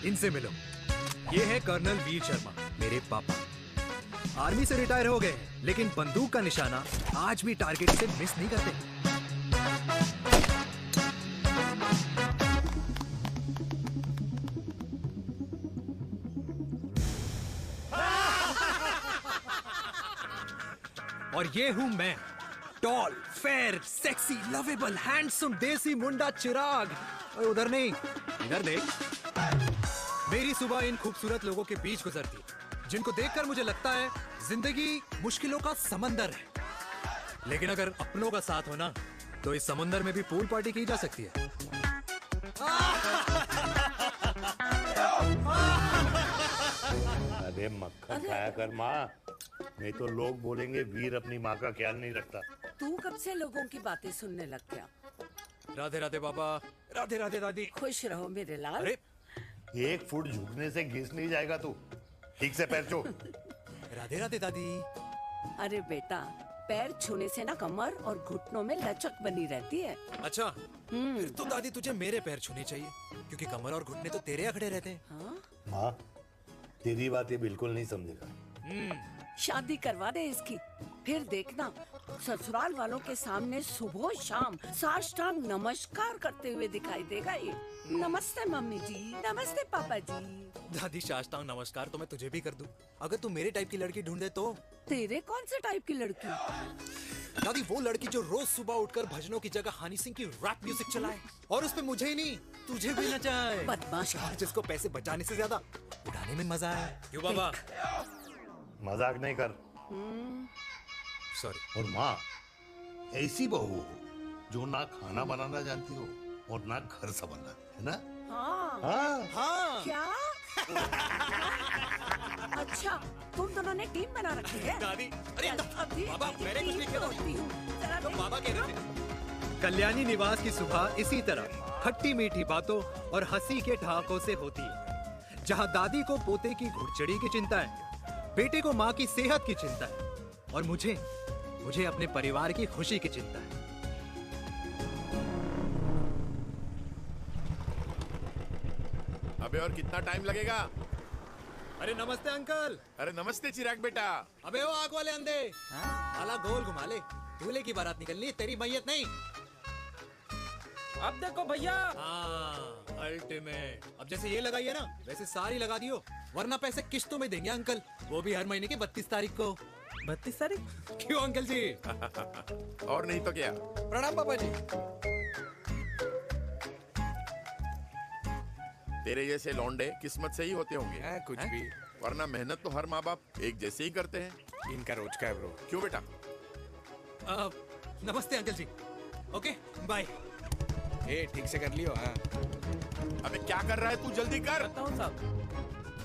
इनसे मिलो। ये है कर्नल वीर शर्मा, मेरे पापा। आर्मी से रिटायर हो गए हैं, लेकिन बंदूक का निशाना आज भी टारगेट से मिस नहीं करते। और ये हूं मैं, tall, fair, sexy, lovable, handsome, desi मुंडा चिराग। और उधर नहीं, इधर देख। मेरी सुबह इन खूबसूरत लोगों के बीच गुजरती है, जिनको देखकर मुझे लगता है जिंदगी मुश्किलों का समंदर है। लेकिन अगर अपनों का साथ हो ना, तो इस समंदर में भी पूल पार्टी की जा सकती है। अरे मक्खन खाया कर माँ, नहीं तो लोग बोलेंगे वीर अपनी माँ का ख्याल नहीं रखता। तू कब से लोगों की बातें सुनने लग गया? राधे राधे बाबा, राधे राधे दादी। खुश रहो मेरे लाल। अरे 1 फुट झुकने से घिस नहीं जाएगा तू, ठीक से पैर छू। राधे राधे दादी। अरे बेटा, पैर छूने से ना कमर और घुटनों में लचक बनी रहती है। अच्छा, फिर तो दादी तुझे मेरे पैर छूने चाहिए, क्योंकि कमर और घुटने तो तेरे अखड़े रहते हैं। हाँ? माँ, तेरी बात ये बिल्कुल नहीं समझेगा। शादी करवा दे इसकी, फिर देखना ससुराल वालों के सामने सुबह शाम साष्टांग नमस्कार करते हुए दिखाई देगा ये। नमस्ते मम्मी जी, नमस्ते पापा जी। दादी साष्टांग नमस्कार तो मैं तुझे भी कर दूं, अगर तू मेरे टाइप की लड़की ढूंढ दे तो। तेरे कौन से टाइप की लड़की? दादी वो लड़की जो रोज सुबह उठकर भजनों की जगह हनी सिंह की रैप म्यूजिक चलाए, और उसपे मुझे ही नहीं तुझे भी नचाए। बदमाश। और जिसको पैसे बचाने से ज्यादा उड़ाने में मजा आए। क्यों बाबा? मजाक नहीं कर। सॉरी। और माँ, ऐसी बहू हो जो ना खाना बनाना जानती हो और ना घर संभालना, है ना? हाँ। हाँ हाँ क्या? अच्छा, तुम दोनों ने टीम बना रखी है? दादी, अरे अभी बाबा, मैंने कुछ नहीं किया। होती हूँ। जरा तो देख। बाबा कह रहे थे। कल्याणी निवास की सुबह इसी तरह खट्टी मीठी बातों और हंसी के ठहाकों से होती है, जहां दादी को पोते की घुड़चड़ी की चिंता है, बेटे को माँ की सेहत की चिंता है, और मुझे अपने परिवार की खुशी की चिंता है। अबे और कितना टाइम लगेगा? अरे नमस्ते अंकल। अरे नमस्ते चिराग बेटा। अबे वो आग वाले अंधे, साला गोल घुमा ले। दूल्हे की बारात निकलनी, तेरी मैयत नहीं। अब देखो भैया। हाँ, अल्टीमेट। अब जैसे ये लगाई है ना, वैसे सारी लगा दियो, वरना पैसे किस्तों में देंगे अंकल, वो भी हर महीने की 32 तारीख को। 32 तारीख? क्यों अंकल जी? और नहीं तो क्या। प्रणाम पापा जी। तेरे जैसे लौंडे किस्मत से ही होते होंगे। कुछ भी, वरना मेहनत तो हर माँ बाप एक जैसे ही करते हैं। इनका रोज का है ब्रो। क्यों बेटा? नमस्ते अंकल जी। Okay bye. ए ठीक से कर लियो। हाँ अबे क्या कर रहा है तू, जल्दी कर। बताओ साहब।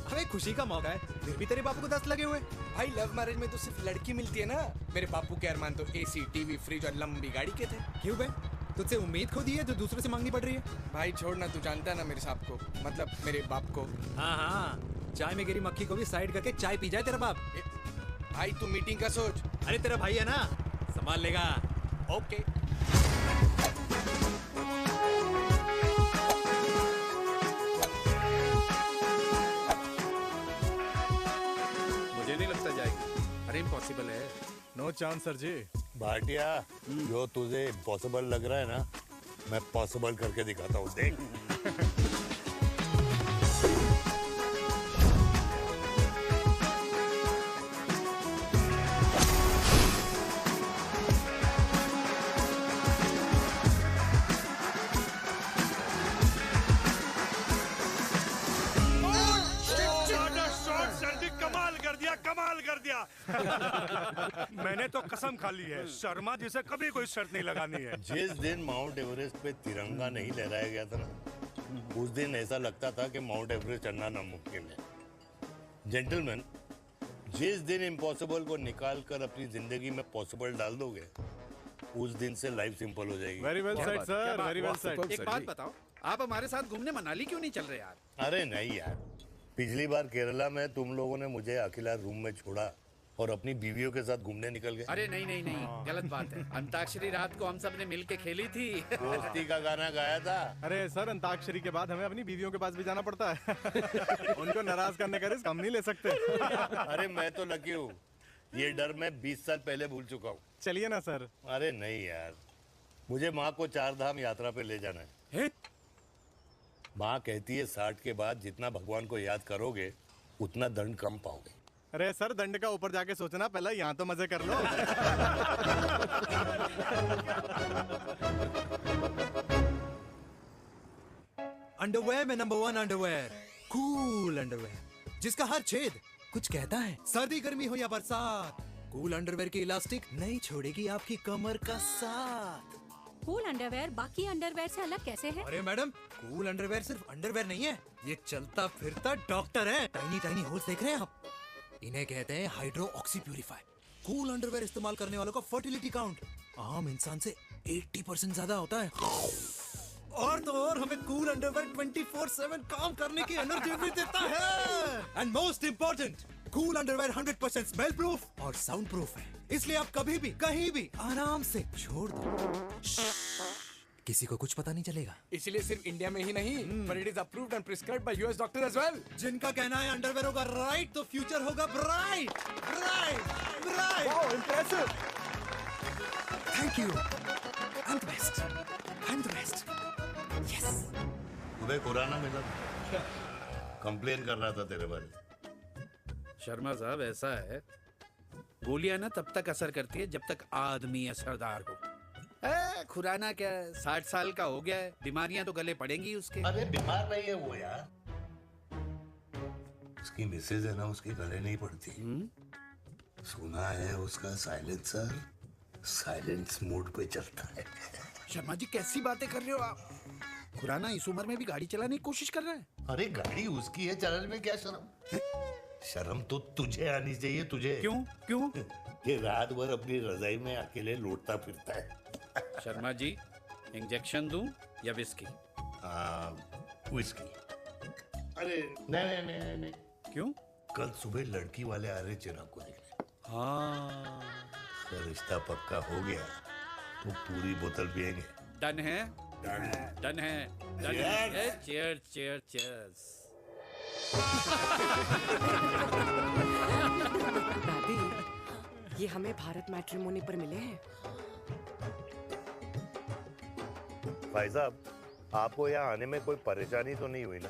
अबे खुशी का मौका है, फिर भी तेरे बापू को 10 लगे हुए। भाई लव मैरिज में तो सिर्फ लड़की मिलती है ना। मेरे बापू के अरमान तो एसी, टीवी, फ्रिज और लंबी गाड़ी के थे। क्यों बे? तुझसे उम्मीद खो दी है जो दूसरे से मांगनी पड़ रही है? भाई छोड़ना, तू जानता है ना मेरे साहब को, मतलब मेरे बाप को। हाँ हाँ, चाय में गिरी मक्खी को भी साइड करके चाय पी जाए तेरा बाप। भाई तू मीटिंग का सोच। अरे तेरा भाई है ना, संभाल लेगा। ओके। मुझे नहीं लगता जाएगी। अरे इम्पॉसिबल है। नो चांस सर जी। भाटिया, जो तुझे इम्पॉसिबल लग रहा है ना, मैं पॉसिबल करके दिखाता हूँ, देख। कमाल कर दिया। मैंने तो कसम खा ली है, शर्मा जी से कभी कोई शर्त नहीं लगानी है। जिस दिन माउंट एवरेस्ट पे तिरंगा नहीं लहराया गया था ना, उस दिन ऐसा लगता था कि माउंट एवरेस्ट चढ़ना नामुमकिन है। जेंटलमैन, जिस दिन इम्पॉसिबल को निकाल कर अपनी जिंदगी में पॉसिबल डाल दोगे, उस दिन से लाइफ सिंपल हो जाएगी। Very well said sir, very well said. एक बात बताओ, आप हमारे साथ घूमने मनाली क्यों नहीं चल रहे यार? अरे नहीं यार, पिछली बार केरला में तुम लोगों ने मुझे अकेला रूम में छोड़ा और अपनी बीवियों के साथ घूमने निकल गए। अरे नहीं नहीं नहीं, गलत बात है। अंताक्षरी रात को हम सब ने मिल के खेली थी। दोस्ती का गाना गाया था। अरे सर, अंताक्षरी के बाद हमें अपनी बीवियों के पास भी जाना पड़ता है। उनको नाराज करने का रिस्क हम नहीं ले सकते। अरे मैं तो लकी हूँ, ये डर मैं 20 साल पहले भूल चुका हूँ। चलिए ना सर। अरे नहीं यार, मुझे माँ को 4 धाम यात्रा पे ले जाना है। माँ कहती है 60 के बाद जितना भगवान को याद करोगे उतना दंड कम पाओगे। अरे सर, दंड का ऊपर जाके सोचना, पहले यहाँ तो मजे कर लो। अंडरवेयर में नंबर 1 अंडरवेयर, कूल अंडरवेयर, जिसका हर छेद कुछ कहता है। सर्दी गर्मी हो या बरसात, कूल अंडरवेयर की इलास्टिक नहीं छोड़ेगी आपकी कमर का साथ। कूल अंडरवेयर बाकी अंडरवेयर से अलग कैसे है? अरे मैडम, कूल अंडरवेयर सिर्फ अंडरवेयर नहीं है, ये चलता फिरता डॉक्टर है। टाइनी टाइनी होल्स देख रहे हैं आप? इन्हें कहते हैं hydro oxy purifier. Cool underwear इस्तेमाल करने वालों का फर्टिलिटी काउंट आम इंसान से 80% ज्यादा होता है। और तो और हमें कूल अंडरवेयर 24/7 काम करने की एनर्जी भी देता है। And most important, cool underwear 100% smell proof और साउंड प्रूफ है, इसलिए आप कभी भी कहीं भी आराम से छोड़ दो, किसी को कुछ पता नहीं चलेगा। इसलिए सिर्फ इंडिया में ही नहीं, पर it is approved and prescribed by US doctor as well. जिनका कहना है अंडरवेयर होगा राइट तो फ्यूचर होगा bright, bright, bright. Wow, impressive. Thank you. I'm the best. I'm the best. Yes. तुम्हें खुराना मिला, कंप्लेन कर रहा था तेरे बारे में। शर्मा साहब, ऐसा है, गोलियां ना तब तक असर करती है जब तक आदमी असरदार हो। खुराना क्या, 60 साल का हो गया है, बीमारियां तो गले पड़ेंगी उसके। अरे बीमार नहीं है वो यार, उसकी मिसेज है ना, उसके गले नहीं पड़ती। सुना है उसका साइलेंसर साइलेंस मोड पे चलता है। शर्मा जी, कैसी बातें कर रहे हो आप? खुराना इस उम्र में भी गाड़ी चलाने की कोशिश कर रहा है। अरे गाड़ी उसकी है, चलाने में क्या शर्म? शर्म तो तुझे आनी चाहिए, तुझे। क्यों क्यों? ये रात भर अपनी रजाई में अकेले लौटता फिरता है। शर्मा जी, इंजेक्शन दूं या विस्की? विस्की। अरे नहीं नहीं नहीं नहीं। क्यों? कल सुबह लड़की वाले आ रहे चिराग को देखने। हाँ, तो रिश्ता पक्का हो गया तो पूरी बोतल पिएंगे। डन है, डन है, डन है, डन है। Cheers, cheers, cheers. दादी, ये हमें भारत मैट्रिमोनी पर मिले हैं। भाई साहब, आपको यहाँ आने में कोई परेशानी तो नहीं हुई ना?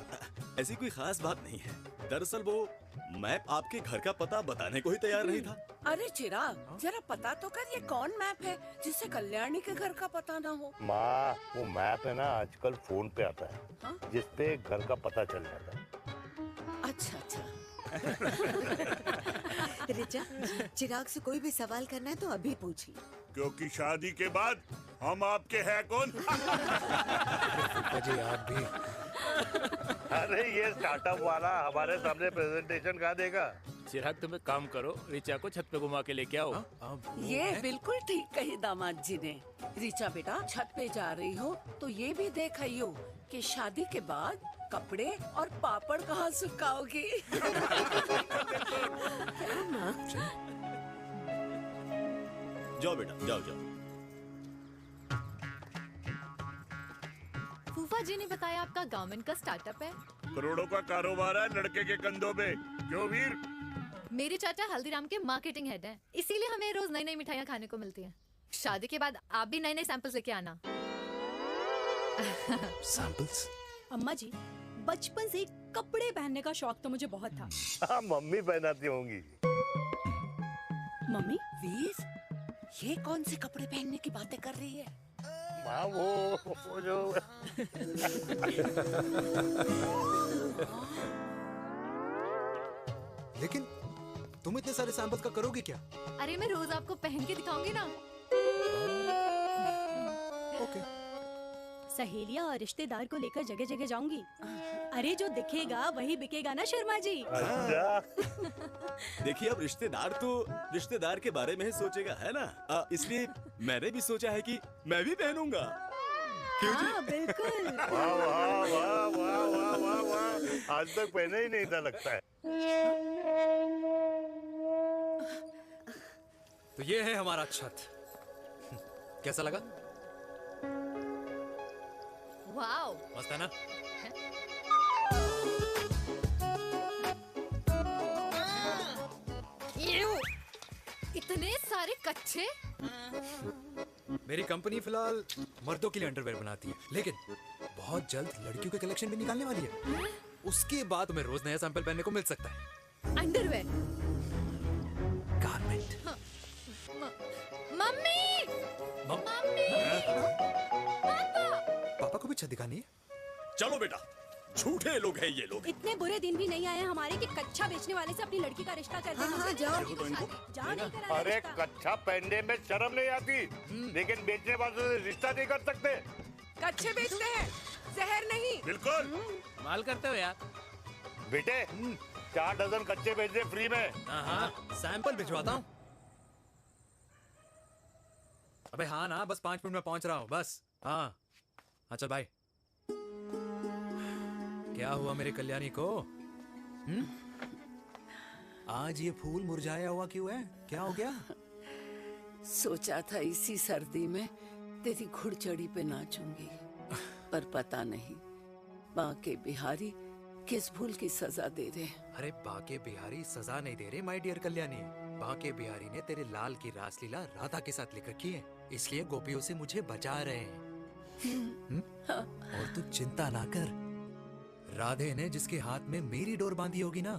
ऐसी कोई खास बात नहीं है। दरअसल वो मैप आपके घर का पता बताने को ही तैयार नहीं था। अरे चिराग, जरा पता तो कर, ये कौन मैप है जिससे कल्याणी के घर का पता ना हो? माँ, वो मैप है ना आजकल फोन पे आता है। हाँ? जिसपे घर का पता चल जाता है। अच्छा अच्छा। रिचा, चिराग से कोई भी सवाल करना है तो अभी पूछिए। क्योंकि शादी के बाद हम आपके हैं कौन? जी आप भी। अरे ये स्टार्टअप वाला हमारे सामने प्रेजेंटेशन कहाँ देगा? चिराग, तुम एक काम करो, रिचा को छत पे घुमा के लेके आओ। ये बिल्कुल ठीक कही दामाद जी ने। रिचा बेटा, छत पे जा रही हो तो ये भी देख आइयो कि शादी के बाद कपड़े और पापड़ कहाँ सुखाओगी। जाओ बेटा, जाओ जाओ। फूफा जी ने बताया आपका गवर्नमेंट का स्टार्टअप है। करोड़ों का कारोबार है लड़के के कंधों पे। क्यों वीर? मेरे चाचा हल्दीराम के मार्केटिंग हेड हैं, इसीलिए हमें रोज नई नई मिठाइयाँ खाने को मिलती हैं। शादी के बाद आप भी नए नए सैंपल्स लेके आना। सैंपल्स? अम्मा जी, बचपन से ही कपड़े पहनने का शौक तो मुझे बहुत था। हाँ, मम्मी पहनाती होंगी। मम्मी? वीर, ये कौन से कपड़े पहनने की बातें कर रही है? माँ, वो जो लेकिन तुम इतने सारे सैंपल्स का करोगे क्या? अरे मैं रोज आपको पहन के दिखाऊंगी ना। ओके। सहेलियां और रिश्तेदार को लेकर जगह जगह जाऊंगी। अरे जो दिखेगा वही बिकेगा ना शर्मा जी। देखिए, अब रिश्तेदार के बारे में ही सोचेगा, है ना? इसलिए मैंने भी सोचा है कि मैं भी पहनूंगा। क्यों जी? हाँ, बिल्कुल। वाह वाह वाह वाह वाह वाह वाह, आज तक पहने ही नहीं था लगता है। तो ये है हमारा छत। कैसा लगा? वाओ, मस्त है ना? इतने सारे कच्चे। मेरी कंपनी फिलहाल मर्दों के लिए अंडरवेयर बनाती है, लेकिन बहुत जल्द लड़कियों के कलेक्शन भी निकालने वाली है। उसके बाद तुम्हें रोज नया सैंपल पहनने को मिल सकता है। अंडरवेयर? गारमेंट। मम्मी! मम्मी! पापा को भी छत दिखानी है। चलो बेटा, झूठे लोग हैं ये लोग। इतने बुरे दिन भी नहीं आए हमारे कि कच्चा बेचने वाले से अपनी लड़की का रिश्ता कर देना। हाँ, जाओ। जाओ नहीं करा अरे रिश्ता। कच्चा पहनने में शर्म नहीं आती, लेकिन बेचने वालों से रिश्ता नहीं कर सकते। कच्चे बेचते हैं, जहर नहीं। बिल्कुल। माल करते हो यार। बेटे 4 डजन कच्चे बेच दे फ्री में। हाँ, सैंपल भिजवाता हूँ। अबे हाँ ना, बस 5 मिनट में पहुंच रहा हूँ बस। हाँ चल भाई। क्या हुआ मेरे कल्याणी को? आज ये फूल मुरझाया हुआ क्यों है? क्या हो गया? सोचा था इसी सर्दी में तेरी घुड़चढ़ी पे नाचूंगी, पर पता नहीं बाके बिहारी किस भूल की सजा दे रहे। अरे बाके बिहारी सजा नहीं दे रहे माय डियर कल्याणी। बाके बिहारी ने तेरे लाल की रासलीला राधा के साथ लिख रखी है, इसलिए गोपियों से मुझे बचा रहे हैं। और तू चिंता ना कर, राधे ने जिसके हाथ में मेरी डोर बांधी होगी ना,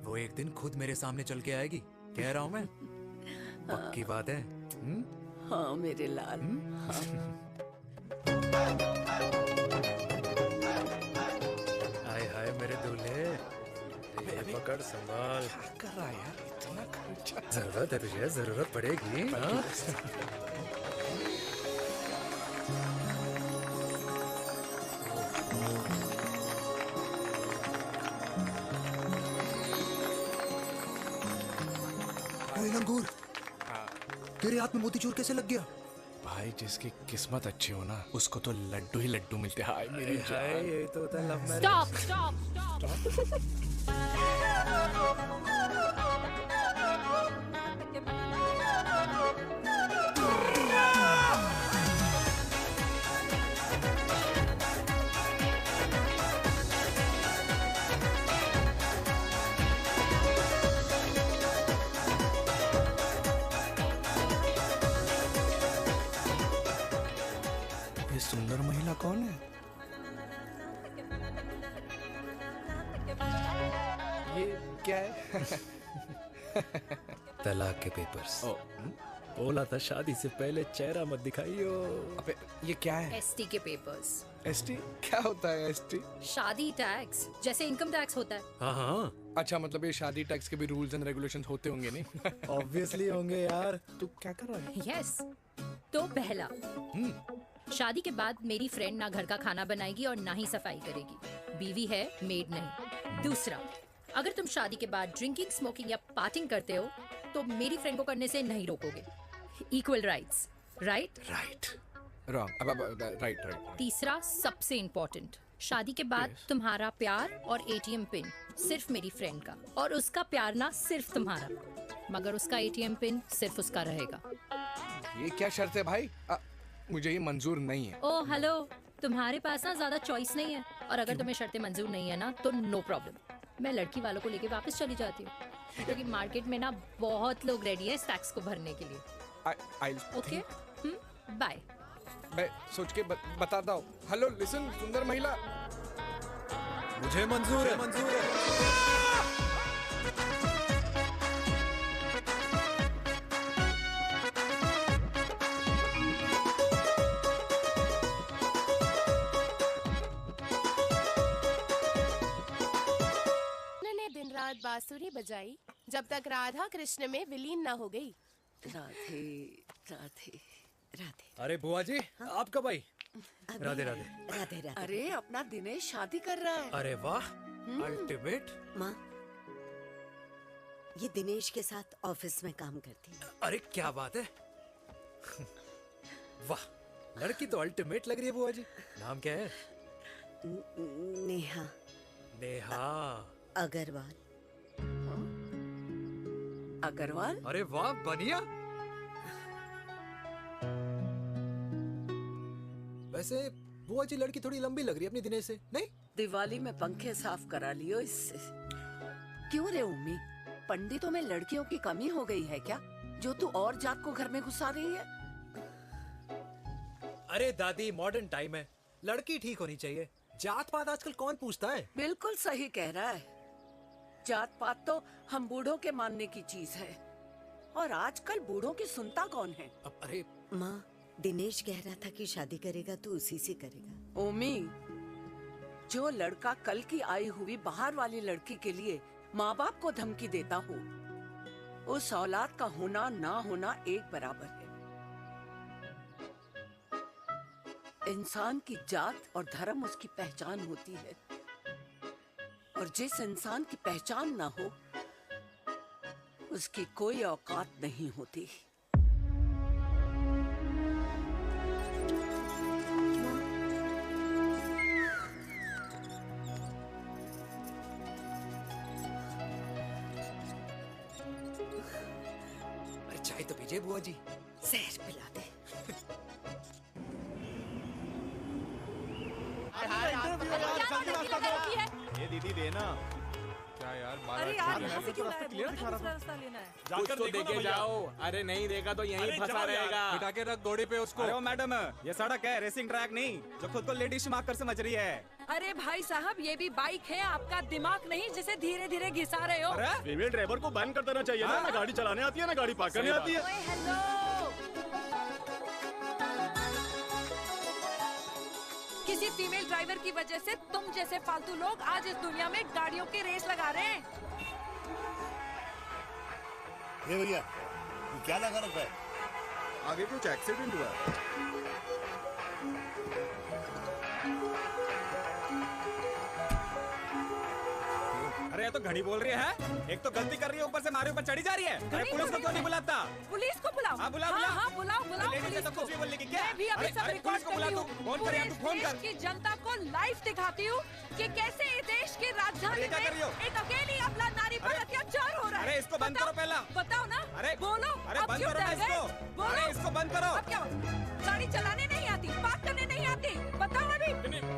वो एक दिन खुद मेरे सामने चल के आएगी। कह रहा हूँ मैं, पक्की बात है। हाँ मेरे लाल। हाय हाय मेरे दूल्हे, ये पकड़ संभाल। क्या कर रहा है यार, इतना खर्चा। जरूरत है तुझे, जरूरत पड़ेगी। हाँ? लंगूर, तेरे हाथ में मोतीचूर कैसे लग गया? भाई जिसकी किस्मत अच्छी हो ना, उसको तो लड्डू ही लड्डू मिलते हैं। हाय मेरी जान। ये तो होता है love marriage. Stop stop stop. ये सुंदर महिला कौन है? ये क्या है? तलाक के पेपर्स। बोला था शादी से पहले चेहरा मत दिखाइयो। अबे ये क्या है? एसटी के पेपर्स। एसटी क्या होता है? एसटी शादी टैक्स, जैसे इनकम टैक्स होता है। हाँ। अच्छा, मतलब ये शादी टैक्स के भी रूल्स एंड रेगुलेशंस होते होंगे नहीं? ऑब्वियसली होंगे यार। तू क्या कर रहा है? यस। तो पहला, शादी के बाद मेरी फ्रेंड ना घर का खाना बनाएगी और ना ही सफाई करेगी। बीवी है, मेड नहीं। दूसरा, अगर तुम शादी के बाद ड्रिंकिंग, स्मोकिंग या पार्टिंग करते हो तो मेरी फ्रेंड को करने से नहीं रोकोगे। Equal rights, right? Right. Wrong. अब राइट। तीसरा, सबसे इम्पोर्टेंट, शादी के बाद तुम्हारा प्यार और एटीएम पिन सिर्फ मेरी फ्रेंड का, और उसका प्यार ना सिर्फ तुम्हारा, मगर उसका एटीएम पिन सिर्फ उसका रहेगा। ये क्या शर्त है भाई? मुझे ये मंजूर नहीं है। ओ हेलो, तुम्हारे पास ना ज्यादा चॉइस नहीं है, और अगर तुम्हें शर्तें मंजूर नहीं है ना तो नो प्रॉब्लम, मैं लड़की वालों को लेके वापस चली जाती हूँ, क्योंकि मार्केट में ना बहुत लोग रेडी है इस टैक्स को भरने के लिए। Okay, bye. मैं सोच के बताता हूँ। हेलो लिसन, सुंदर महिला, मुझे मंजूर है, मंजूर है। दिन रात बांसुरी बजाई जब तक राधा कृष्ण में विलीन ना हो गई। राधे राधे राधे। अरे बुआ जी, आप कब आई? राधे राधे। राधे राधे। अरे अपना दिनेश शादी कर रहा है। अरे वाह, अल्टीमेट। माँ, ये दिनेश के साथ ऑफिस में काम करती है। अरे क्या बात है। वाह, लड़की तो अल्टीमेट लग रही है बुआ जी। नाम क्या है? नेहा। नेहा अग्रवाल। अग्रवाल? अरे वाह, बनिया। वैसे बुआ जी लड़की थोड़ी लंबी लग रही है अपनी दिनेश से, नहीं? दिवाली में पंखे साफ करा लियो इससे। क्यों रे उम्मी, पंडितों में लड़कियों की कमी हो गई है क्या, जो तू और जात को घर में घुसा रही है? अरे दादी, मॉडर्न टाइम है, लड़की ठीक होनी चाहिए। जात पात आजकल कौन पूछता है? बिल्कुल सही कह रहा है। जात पात तो हम बूढ़ों के मानने की चीज है, और आजकल बूढ़ों की सुनता कौन है? अरे माँ, दिनेश कह रहा था कि शादी करेगा तो उसी से करेगा। ओमी, जो लड़का कल की आई हुई बाहर वाली लड़की के लिए माँ बाप को धमकी देता हो, उस औलाद का होना ना होना एक बराबर है। इंसान की जात और धर्म उसकी पहचान होती है, और जिस इंसान की पहचान ना हो उसकी कोई औकात नहीं होती। अरे चाय तो पीजिए बुआ जी। जहर पिला दे। ये दीदी देना। क्या यार, अरे यार, यहाँ से क्यों लाए? बोला था दूसरा रास्ता लेना है। कुछ तो देके जाओ। अरे नहीं देगा तो यहीं फंसा रहेगा। बिठा के रख घोड़े पे उसको। अरे ओ मैडम, ये सड़क है, रेसिंग ट्रैक नहीं जो खुद को लेडी शिमाक कर समझ रही है। अरे भाई साहब, ये भी बाइक है, आपका दिमाग नहीं जिसे धीरे धीरे घिसा रहे हो। फीमेल ड्राइवर को बैन कर देना चाहिए ना। ना गाड़ी चलाने आती है ना गाड़ी पार्क करने आती है। ओए हेलो, किसी फीमेल ड्राइवर की वजह से तुम जैसे फालतू लोग आज इस दुनिया में गाड़ियों की रेस लगा रहे हैं। ये भैया, ये क्या लगा रखा है? आगे कुछ एक्सीडेंट हुआ है। अरे ये तो घड़ी बोल रही है। एक तो गलती कर रही है, ऊपर से हमारे ऊपर चढ़ी जा रही है। अरे पुलिस को क्यों नहीं बुलाता? पुलिस को बुलाओ। हाँ, बुलाओ, बुलाओ। हाँ, बुलाओ बुलाओ लेडीज पुलिस तो को। कुछ भी बोलने की क्या? मैं भी अभी अरे, सब अरे, रिकॉर्ड पुलिस को कर बुला रही तू। हूँ। फोन कर यार, तू फोन कर। देश की जनता को लाइव दिखाती हूँ कि कैसे इस देश की राजधानी अरे, क्या कर रही हो? में एक अकेली अबला नारी पर अत्याचार हो रहा है। अरे, इसको बंद करो पहला। बताओ ना। अरे बोलो। अरे अब बंद क्यों करो ना डर गए? इसको। बोलो। अरे इसको बंद करो। अब क्या गाड़ी चलाने नहीं आती, बात करने नहीं आती? बताओ अभी,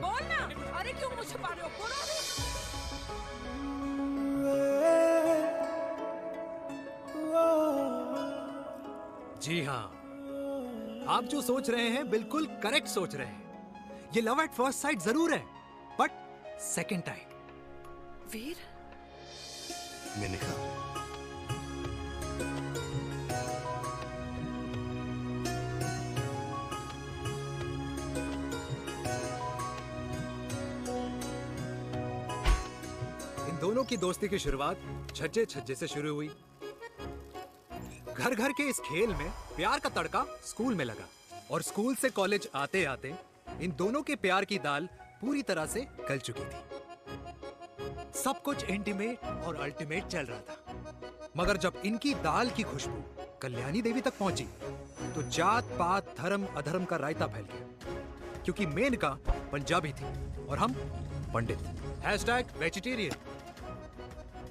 बोल ना। अरे क्यों मुझे छुपा रहे हो? बोलो अभी। जी हाँ, आप जो सोच रहे हैं बिल्कुल करेक्ट सोच रहे हैं। ये लव एट फर्स्ट साइट जरूर है, बट सेकंड टाइम। वीर, मैंने कहा इन दोनों की दोस्ती की शुरुआत छज्जे छज्जे से शुरू हुई। घर घर के इस खेल में प्यार का तड़का स्कूल में लगा, और स्कूल से कॉलेज आते आते इन दोनों के प्यार की दाल पूरी तरह से गल चुकी थी। सब कुछ इंटीमेट और अल्टीमेट चल रहा था, मगर जब इनकी दाल की खुशबू कल्याणी देवी तक पहुंची तो जात पात धर्म अधर्म का रायता फैल गया, क्योंकि मेनका पंजाबी थी और हम पंडित। #वेजिटेरियन।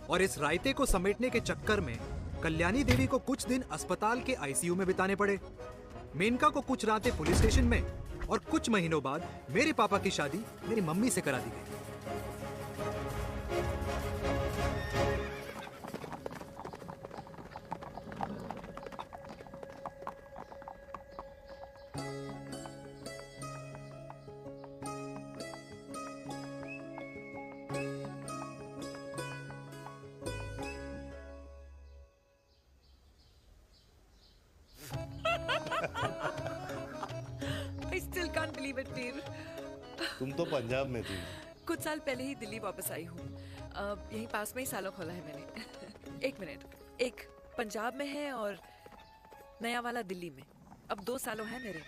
और इस रायते को समेटने के चक्कर में कल्याणी देवी को कुछ दिन अस्पताल के आईसीयू में बिताने पड़े, मेनका को कुछ रातें पुलिस स्टेशन में, और कुछ महीनों बाद मेरे पापा की शादी मेरी मम्मी से करा दी गई। I still can't believe it, वीर। तुम तो पंजाब में थी। कुछ साल पहले ही दिल्ली वापस आई हूँ। यहीं पास में ही सालों खोला है मैंने। एक मिनट, एक पंजाब में है और नया वाला दिल्ली में। अब 2 सालों है मेरे।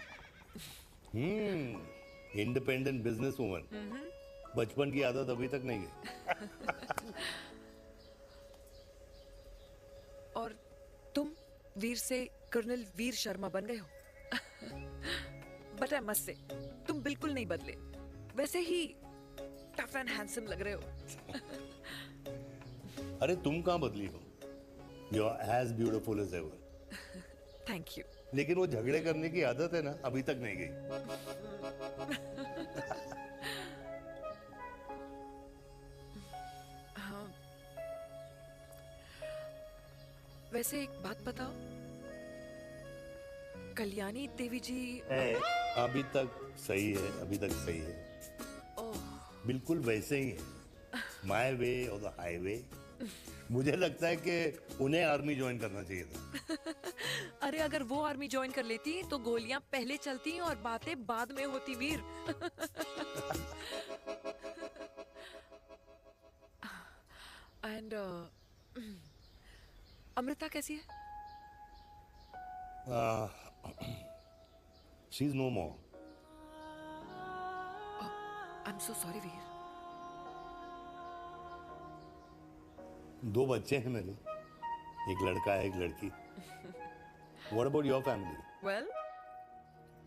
Independent business woman. बचपन की आदत अभी तक नहीं गई। और तुम वीर से कर्नल वीर शर्मा बन गए हो। बट आई मस्ट से, तुम बिल्कुल नहीं बदले, वैसे ही टफ एंड हैंडसम लग रहे हो। अरे तुम कहाँ बदली हो? You are as beautiful as ever. Thank you. लेकिन वो झगड़े करने की आदत है ना, अभी तक नहीं गई। वैसे एक बात बताओ, कल्याणी देवी जी अभी तक सही है, अभी तक सही है, बिल्कुल वैसे ही है, माय वे और द हाईवे। मुझे लगता है कि उन्हें आर्मी ज्वाइन करना चाहिए था। अरे अगर वो आर्मी ज्वाइन कर लेती तो गोलियां पहले चलती और बातें बाद में होती वीर। एंड अमृता कैसी है? She is no more. I am so sorry Veer. 2 बच्चे हैं मेरे, एक लड़का है, एक लड़की। What about your family? Well,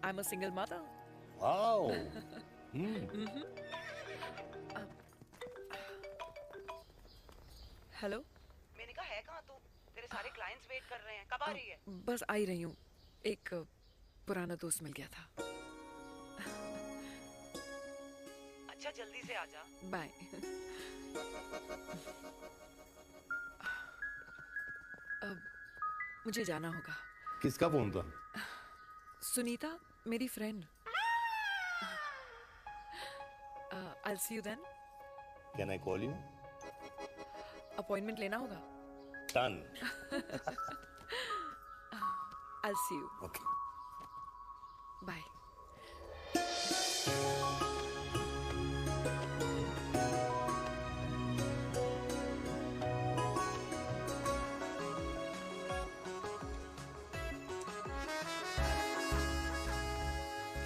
I'm a single mother. Wow. Hello. मैंने कहा है कहाँ तू? तेरे सारे क्लाइंट्स वेट कर रहे हैं, कब आ रही है? बस आ ही रही हूँ, एक पुराना दोस्त मिल गया था। अच्छा जल्दी से आ जा। बाय। अब मुझे जाना होगा। किसका फोन था? सुनीता, मेरी friend. I'll see you then. Can I call you? Appointment लेना होगा। Done. I'll see you. Okay. Bye.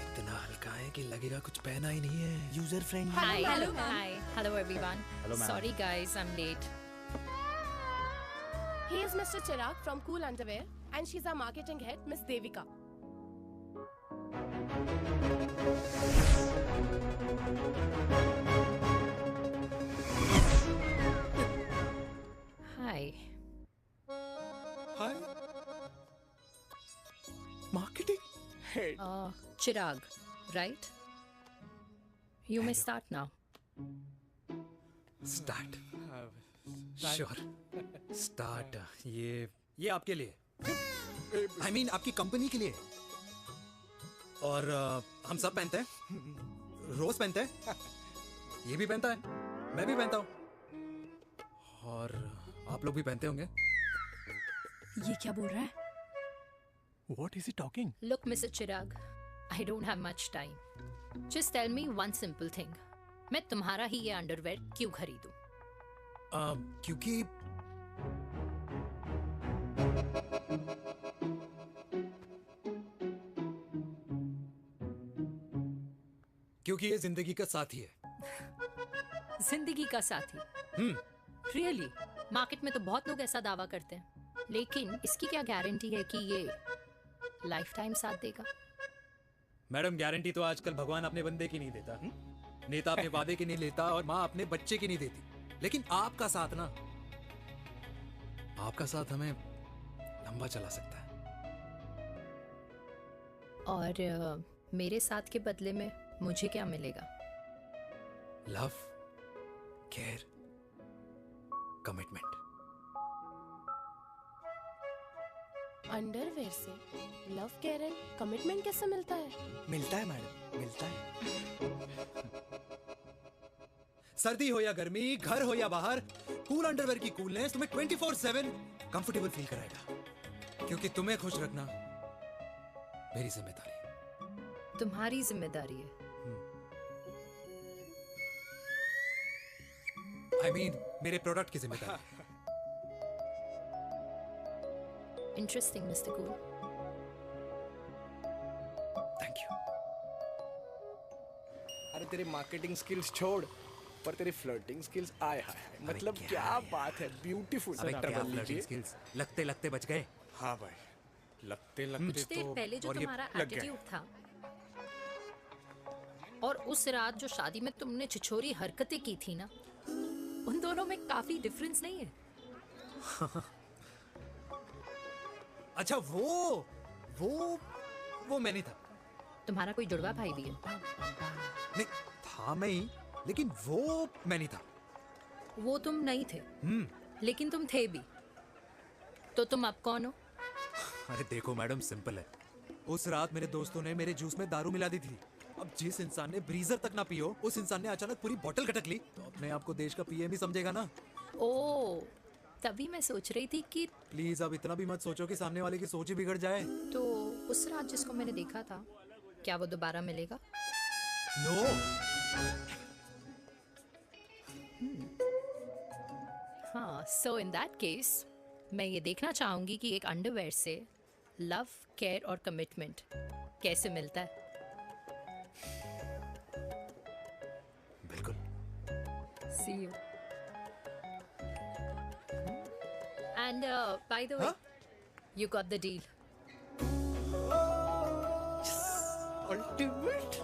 इतना हल्का है कि लगेगा कुछ पहना ही नहीं है। User friendly. Hi. Hello, ma'am. Hi. Hello, everyone. Hello, ma'am. Sorry, guys, I'm late. He is Mr. Chirag from Cool Underwear, and she's our marketing head, Miss Devika. Hi. Hi. Marketing head. Chirag, right? You may start now. Start. Sure. Start. ये आपके लिए, I mean आपकी company के लिए। और हम सब पहनते हैं, रोज पहनते हैं, ये भी पहनता है, मैं भी पहनता हूँ, और आप लोग भी पहनते होंगे। ये क्या बोल रहा है? What is he talking? Look, Mr. Chirag, I don't have much time. Just tell me one simple thing. मैं तुम्हारा ही ये अंडरवेयर क्यों खरीदूं? क्योंकि ये जिंदगी का साथी है। जिंदगी का साथी? Really? मार्केट में तो बहुत लोग ऐसा दावा करते हैं, लेकिन इसकी क्या गारंटी है कि ये लाइफ टाइम साथ देगा? मैडम, गारंटी तो आजकल भगवान अपने बंदे की नहीं देता, नेता अपने वादे की नहीं लेता, और माँ अपने बच्चे की नहीं देती, लेकिन आपका साथ ना, आपका साथ हमें लंबा चला सकता है। और मेरे साथ के बदले में मुझे क्या मिलेगा? Love, care, commitment. अंडरवेयर से लव, केयर एंड कमिटमेंट कैसे मिलता है? मिलता है मैडम, मिलता है। सर्दी हो या गर्मी, घर हो या बाहर, कूल अंडरवेयर की कूलनेस तुम्हें 24/7 कंफर्टेबल फील कराएगा, क्योंकि तुम्हें खुश रखना मेरी जिम्मेदारी है। तुम्हारी जिम्मेदारी है? I mean, मेरे प्रोडक्ट की जिम्मेदारी। Interesting, Mr. Cool. Thank you. अरे तेरे मार्केटिंग स्किल्स छोड़, पर तेरी फ्लर्टिंग स्किल्स आए हाय, मतलब क्या बात है, ब्यूटीफुल। स्किल्स लगते लगते बच गए। हाँ भाई, लगते लगते कुछ देर तो पहले जो और ये तुम्हारा लग गया। एटीट्यूड था, और उस रात जो शादी में तुमने छिछोरी हरकतें की थी ना, उन दोनों में काफी डिफरेंस नहीं है? अच्छा, वो मैं नहीं था। तुम्हारा कोई जुड़वा भाई भी है? नहीं था मैं ही, लेकिन वो मैं नहीं था। वो तुम नहीं थे, लेकिन तुम थे भी। तो तुम अब कौन हो? अरे देखो मैडम, सिंपल है। उस रात मेरे दोस्तों ने मेरे जूस में दारू मिला दी थी। अब जिस इंसान ने ब्रीजर तक ना पियो, उस इंसान ने अचानक पूरी बोतल खटक ली, तो अपने आप को देश का पीएम ही समझेगा ना। ओ, तभी मैं सोच रही थी कि प्लीज अब इतना भी मत सोचो कि सामने वाले की सोच ही बिगड़ जाए। तो उस रात जिसको मैंने देखा था, क्या वो दोबारा मिलेगा? नो। हाँ, सो इन दैट केस मैं ये देखना चाहूंगी कि एक अंडरवेयर से लव, केयर और कमिटमेंट कैसे मिलता है। बिल्कुल। See you. And by the way, you got the deal. Ultimate.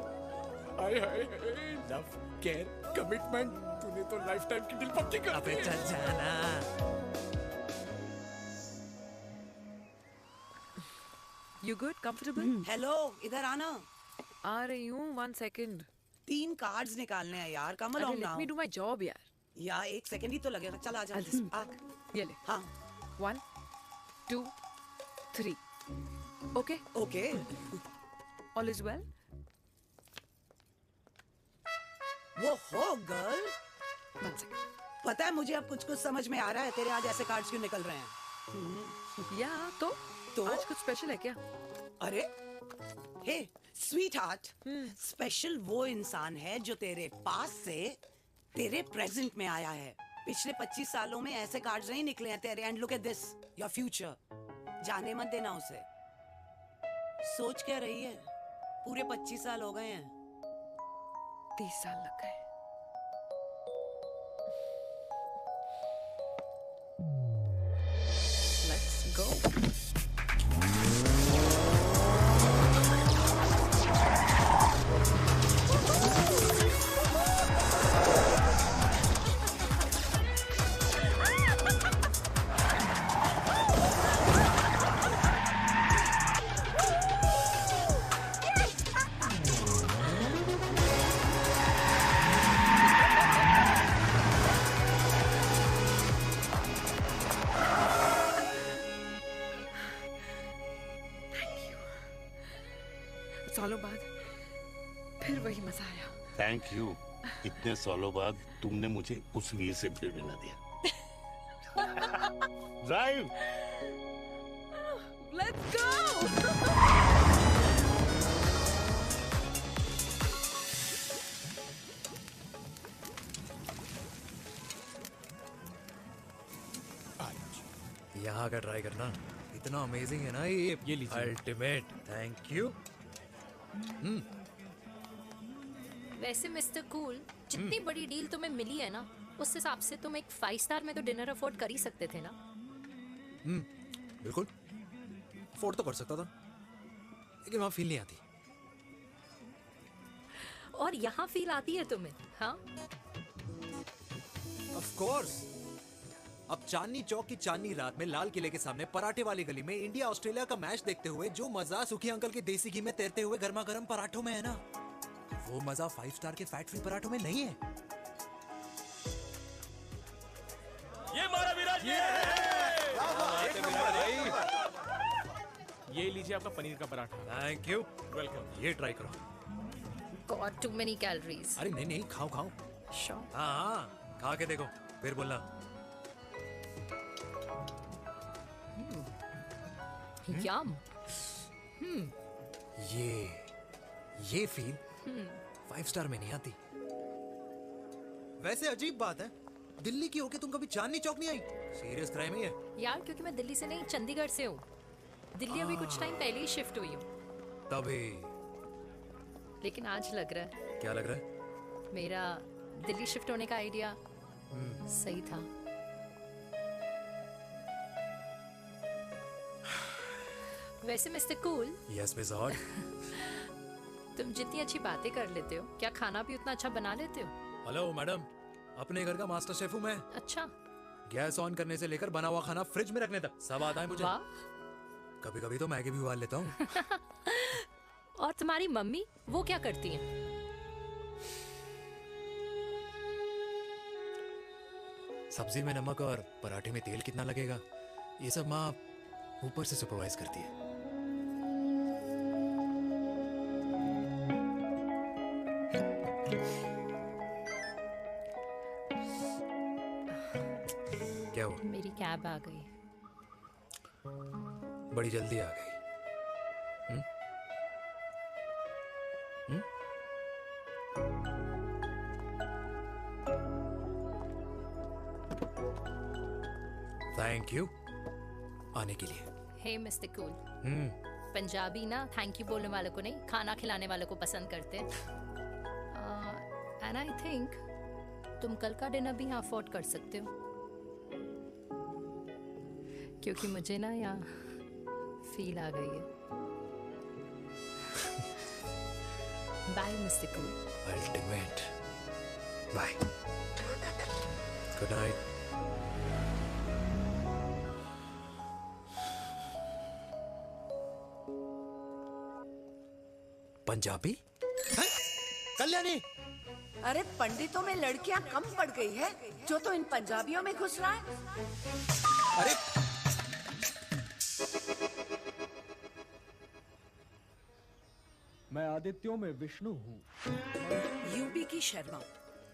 Hi hi hi, love, care, commitment, तूने तो लाइफ टाइम की डील पक्की कर दी है। चल जाना। You good? Comfortable? हेलो, इधर आना। आ रही हूँ, 1 second. 3 कार्ड्स निकालने हैं यार, कम अरे along let now। me do my job यार. यार 1 सेकंड ही तो लगेगा, चल आजा। I'll just- आ। ये ले. हाँ। 1, 2, 3. Okay? Okay. All is well? वो हो गर्ल। 1 second. पता है मुझे अब कुछ समझ में आ रहा है, तेरे आज ऐसे कार्ड्स क्यों निकल रहे हैं। या तो आज कुछ स्पेशल है क्या? अरे हे स्वीट हार्ट, स्पेशल वो इंसान है जो तेरे पास से तेरे प्रेजेंट में आया है। पिछले 25 सालों में ऐसे कार्ड्स नहीं निकले हैं तेरे। And look at this, your future. जाने मत देना उसे। सोच क्या रही है, पूरे 25 साल हो गए हैं। 30 साल लग गए। Let's go. सालों बाद फिर वही मजा आया। Thank you. इतने सालों बाद तुमने मुझे उस वीर से फिर मिला दिया। ड्राइव। Let's go. यहाँ का ट्राई करना, इतना अमेजिंग है ना ये लीजिए। अल्टीमेट। Thank you. वैसे मिस्टर कूल, जितनी बड़ी डील तुम्हें मिली है ना, उस हिसाब से तुम एक 5 स्टार में तो डिनर अफोर्ड कर ही सकते थे ना। बिल्कुल अफोर्ड तो कर सकता था, लेकिन वहां फील नहीं आती। और यहाँ फील आती है तुम्हें? हाँ, ऑफ कोर्स। अब चांदनी चौक की चांदनी रात में लाल किले के सामने पराठे वाली गली में इंडिया ऑस्ट्रेलिया का मैच देखते हुए जो मजा सुखी अंकल के देसी घी में तैरते हुए गर्मा गर्म पराठों में है ना, वो मजा 5 स्टार के फैट फ्री पराठों में नहीं है। ये मारा विराज। ये लीजिए आपका पनीर का पराठा। Thank you. वेलकम। ये ट्राई करो। God too many calories. अरे नहीं नहीं, खाओ खाओ। श्योर। हाँ, खा के देखो फिर बोलना। यम। ये फील 5 स्टार में नहीं आती। वैसे अजीब बात है, दिल्ली की होके तुम कभी चांदनी चौक नहीं आई? सीरियस क्राइम ही है यार, क्योंकि मैं दिल्ली से नहीं, चंडीगढ़ से हूँ। दिल्ली अभी कुछ टाइम पहले ही शिफ्ट हुई हूँ। तभी। लेकिन आज लग रहा है, क्या लग रहा है? मेरा दिल्ली शिफ्ट होने का आइडिया सही था। वैसे mister cool, yes miss hot. तुम जितनी अच्छी बातें कर लेते हो, क्या खाना भी उतना अच्छा बना लेते हो? हेलो मैडम, अपने घर का मास्टर शेफ हूँ मैं। अच्छा। गैस ऑन करने से लेकर बना हुआ खाना फ्रिज में रखने तक सब आता है मुझे। वाह। कभी कभी तो मैगी भी उबाल लेता हूँ। और तुम्हारी मम्मी, वो क्या करती हैं? सब्जी में नमक और पराठे में तेल कितना लगेगा, ये सब माँ ऊपर से सुपरवाइज करती है। क्या हुआ? मेरी कैब आ गई। बड़ी जल्दी आ गई। थैंक यू आने के लिए। हे मिस्टर कूल, पंजाबी ना थैंक यू बोलने वालों को नहीं, खाना खिलाने वालों को पसंद करते हैं। एंड आई थिंक तुम कल का डिनर भी यहाँ अफोर्ड कर सकते हो, क्योंकि मुझे ना यहाँ फील आ गई है। Bye mister cool. Ultimate. Bye. Good night. Punjabi? Kalyani! अरे पंडितों में लड़कियां कम पड़ गई है जो तो इन पंजाबियों में घुस रहा है। अरे मैं आदित्यों में विष्णु हूँ। यूपी की शर्मा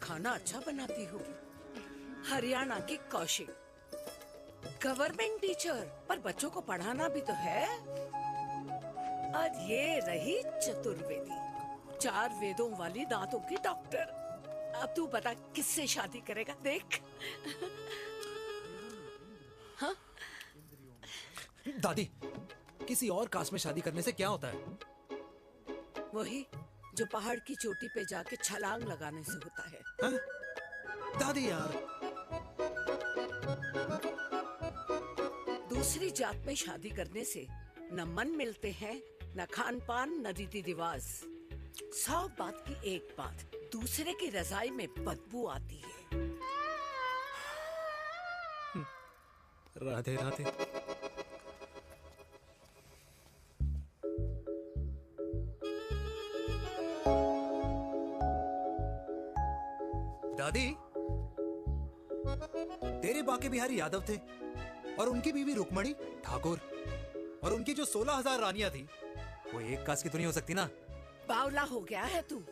खाना अच्छा बनाती होगी। हरियाणा की कौशिक गवर्नमेंट टीचर, पर बच्चों को पढ़ाना भी तो है। और ये रही चतुर्वेदी, 4 वेदों वाली दांतों की डॉक्टर। अब तू बता किससे शादी करेगा? देख। हाँ? दादी, किसी और कास्ट में शादी करने से क्या होता है? वही जो पहाड़ की चोटी पे जाके छलांग लगाने से होता है। हाँ? दादी यार, दूसरी जात में शादी करने से न मन मिलते हैं, न खान पान, न रीति रिवाज। 100 बात की एक बात, दूसरे की रजाई में बदबू आती है। राधे राधे। दादी, तेरे बाके बिहारी यादव थे और उनकी बीवी रुक्मणी ठाकुर, और उनकी जो 16,000 रानियां थी वो एक कास्ट की तो नहीं हो सकती ना? बावला हो गया है तू।